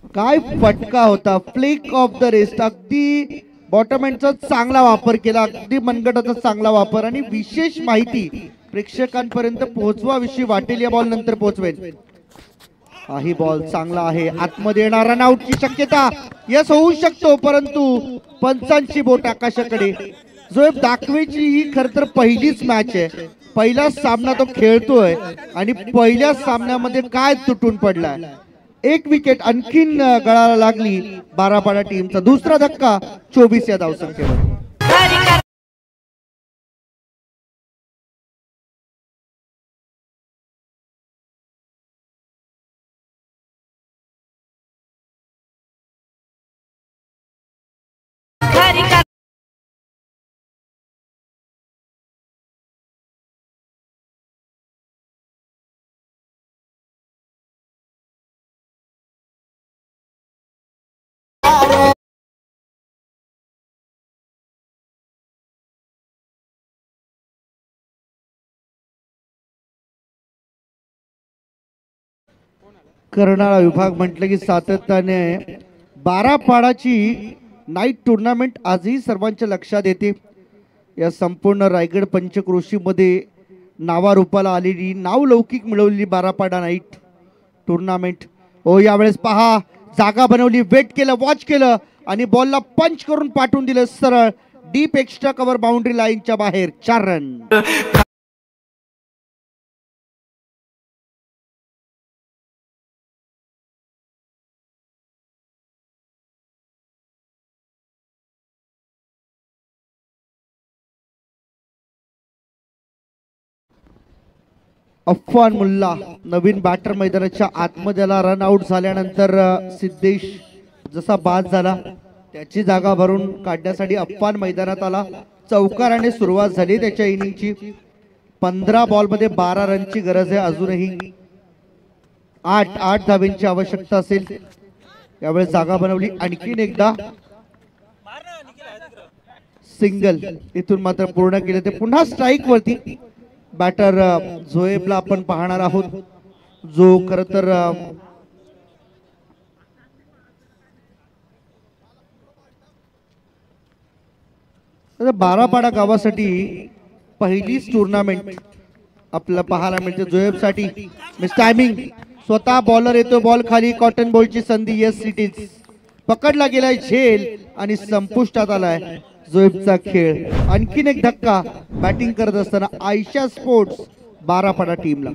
काय फटका होता, फ्लिक ऑफ द रेस्ट. अगदी बॉटम एंडचा चांगला वापर केला, अगदी मनगटाचा चांगला वापर आणि विशेष माहिती प्रेक्षकांपर्यंत पोहोचवाविषयी वाटेल या बॉल नंतर पोहोचवेल. हाही बॉल चांगला आहे, आतमध्ये येणार, रनआउटची शक्यता, यस होऊ शकतो, परंतु पंचांची बोट आकाशाकडे. जो दाखवेची ही खर तर पहिलीच मॅच आहे, पहिलाच सामना तो खेळतोय आणि पहिल्या सामन्यामध्ये काय तुटून पडलाय. एक विकेट आणखीन गळाला लागली बारापाडा टीमचा. दुसरा धक्का 24 या धावसंख्येवर. कर्नाळा विभाग म्हटलं की सातत्याने बारापाडाची नाईट टुर्नामेंट आजही सर्वांच्या लक्षात येते. या संपूर्ण रायगड पंचक्रोशीमध्ये नावारूपाला आलेली, नावलौकिक मिळवलेली बारापाडा नाईट टुर्नामेंट. हो, यावेळेस पहा, जागा बनवली, वेट केलं, वॉच केलं आणि बॉलला पंच करून पाठवून दिलं सरळ डीप एक्स्ट्रा कव्हर बाउंड्री लाईनच्या बाहेर. 4 रन. अफवान मुल्ला नवीन बॅटर मैदानाच्या आतमध्ये रन आउट झाल्यानंतर सिद्धेश जसा बाद झाला त्याची जागा भरून काढण्यासाठी अफवान मैदानात आला. चौकाराने सुरुवात झाली त्याच्या इनिंगची. 15 बॉलमध्ये 12 रनची गरज आहे. अजूनही 8 धाब्यांची आवश्यकता असेल. यावेळेस जागा बनवली, आणखीन एकदा सिंगल, इथून मात्र पूर्ण केले. ते पुन्हा स्ट्राईक वरती बॅटर झोएबला आपण पाहणार आहोत, जो खर तर बारापाडा गावासाठी पहिलीच टुर्नामेंट आपल्याला पाहायला मिळते. झोएबसाठी मिस टायमिंग, स्वतः बॉलर येतो, बॉल खाली, कॉटन बॉलची संधी. येस इट इज, पकडला गेलाय झेल आणि संपुष्टात आलाय झोएबचा खेळ. आणखीन एक धक्का बॅटिंग करत असताना आयशा स्पोर्ट्स बारापाडा टीमला.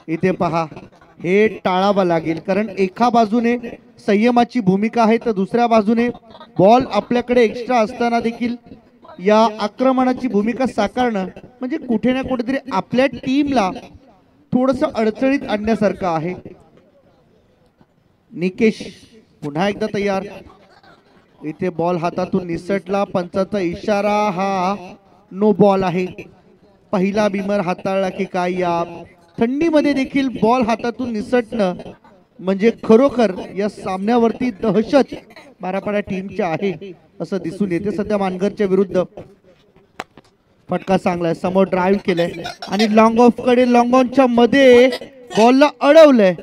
इथे पहा, हे टाळावं लागेल, कारण एका बाजूने संयमाची भूमिका आहे तर दुसऱ्या बाजूने बॉल आपल्याकडे एक्स्ट्रा असताना देखील या आक्रमणाची भूमिका साकारणं म्हणजे कुठे ना कुठेतरी आपल्या टीमला थोडस अडचणीत आणण्यासारखं आहे. निकेश पुन्हा एकदा तयार. इथे बॉल हातातून निसटला. पंचाचा इशारा, हा नो बॉल आहे. पहिला बिमर हाताळला की काय. या थंडीमध्ये देखील बॉल हातातून निसटणं म्हणजे खरोखर या सामन्यावरती दहशत बारापाडा टीमची आहे असं दिसून येते. सध्या मानगरच्या विरुद्ध फटका चांगला आहे. समोर ड्राईव्ह केलंय आणि लॉंग ऑफ कडे लॉंग ऑनच्या मध्ये बॉलला अडवलंय.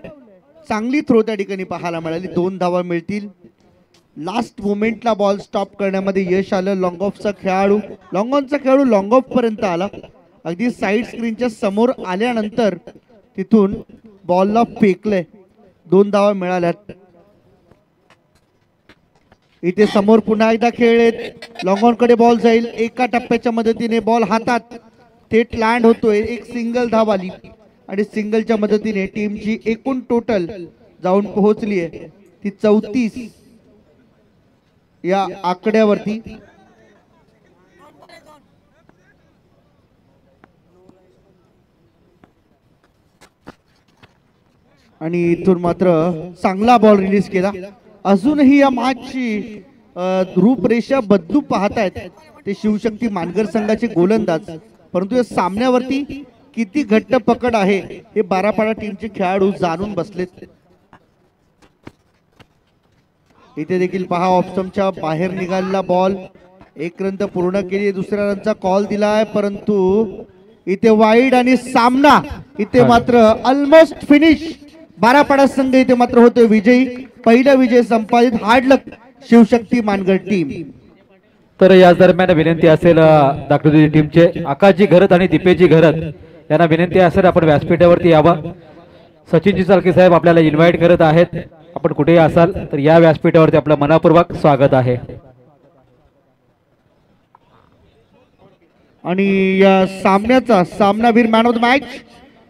चांगली थ्रो त्या ठिकाणी पाहायला मिळाली. 2 धावा मिळतील. लास्ट मोमेंटला बॉल स्टॉप करण्यामध्ये यश आलं. लॉंग ऑफचा खेळाडू लॉंग ऑनचा खेळाडू लॉंग ऑफ पर्यंत आला. अगदी साईड स्क्रीनच्या समोर आल्यानंतर तिथून बॉलला फेकलंय. 2 धावा मिळाल्यात. इथे समोर पुन्हा एकदा खेळलेत. लॉंग ऑन कडे बॉल जाईल. एका टप्प्याच्या मदतीने बॉल हातात थेट लँड होतोय. एक सिंगल धाव आली आणि सिंगलच्या मदतीने टीमची एकूण टोटल जाऊन पोहोचली आहे ती 34 या आकड्यावरती. आणि इथून मात्र चांगला बॉल रिलीज केला. अजूनही या मॅचची रूपरेषा बदलू पाहतायत ते शिवशक्ती मानगर संघाचे गोलंदाज. परंतु या सामन्यावरती किती घट्ट पकड आहे हे बारापाडा टीमचे खेळाडू जाणून बसलेत. इथे देखील पहा ऑप्शनच्या बाहेर निघालेला बॉल. 1 रन पूर्ण केली. दुसऱ्या रनचा कॉल दिलाय परंतु इथे वाईड आणि सामना इथे मात्र ऑलमोस्ट फिनिश. बारापाडा संघ इथे मात्र होतोय विजयी. पहिला विजय संपादित. हार्ड लक शिवशक्ती मानगर टीम. तर याच दरम्यान विनंती असेल दाखवलेली टीमचे आकाशजी घरत आणि दीपेशजी घरत यांना विनंती असेल आपण व्यासपीठावरती यावं. सचिनजी चालके साहेब आपल्याला इन्व्हाइट करत आहेत. आपण कुठेही असाल तर या व्यासपीठावरती आपलं मनापूर्वक स्वागत आहे. आणि या सामन्याचा सामनावीर मॅन ऑफ द मॅच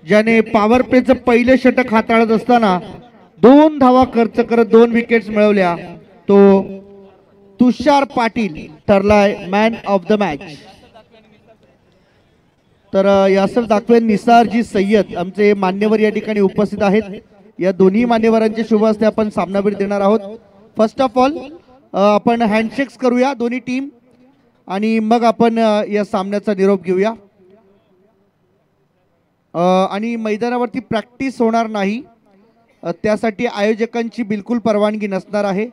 ज्याने पॉवर प्लेचं पहिलं षटक हाताळत असताना 2 धावा खर्च करत 2 विकेट्स मिळवल्या तो तुषार पाटील ठरलाय मॅन ऑफ द मॅच. तर यासर दाखवेन निसारजी सय्यद आमचे मान्यवर या ठिकाणी उपस्थित आहेत. या दोन्ही मान्यवरांचे शुभ हस्ते आपण सामनावीर देणार आहोत. फर्स्ट ऑफ ऑल आपण हँडशेक्स करूया दोन्ही टीम आणि मग आपण या सामन्याचा निरोप घेऊया. आणि मैदानावरती प्रॅक्टिस होणार नाही त्यासाठी आयोजकांची बिलकुल परवानगी नसणार आहे.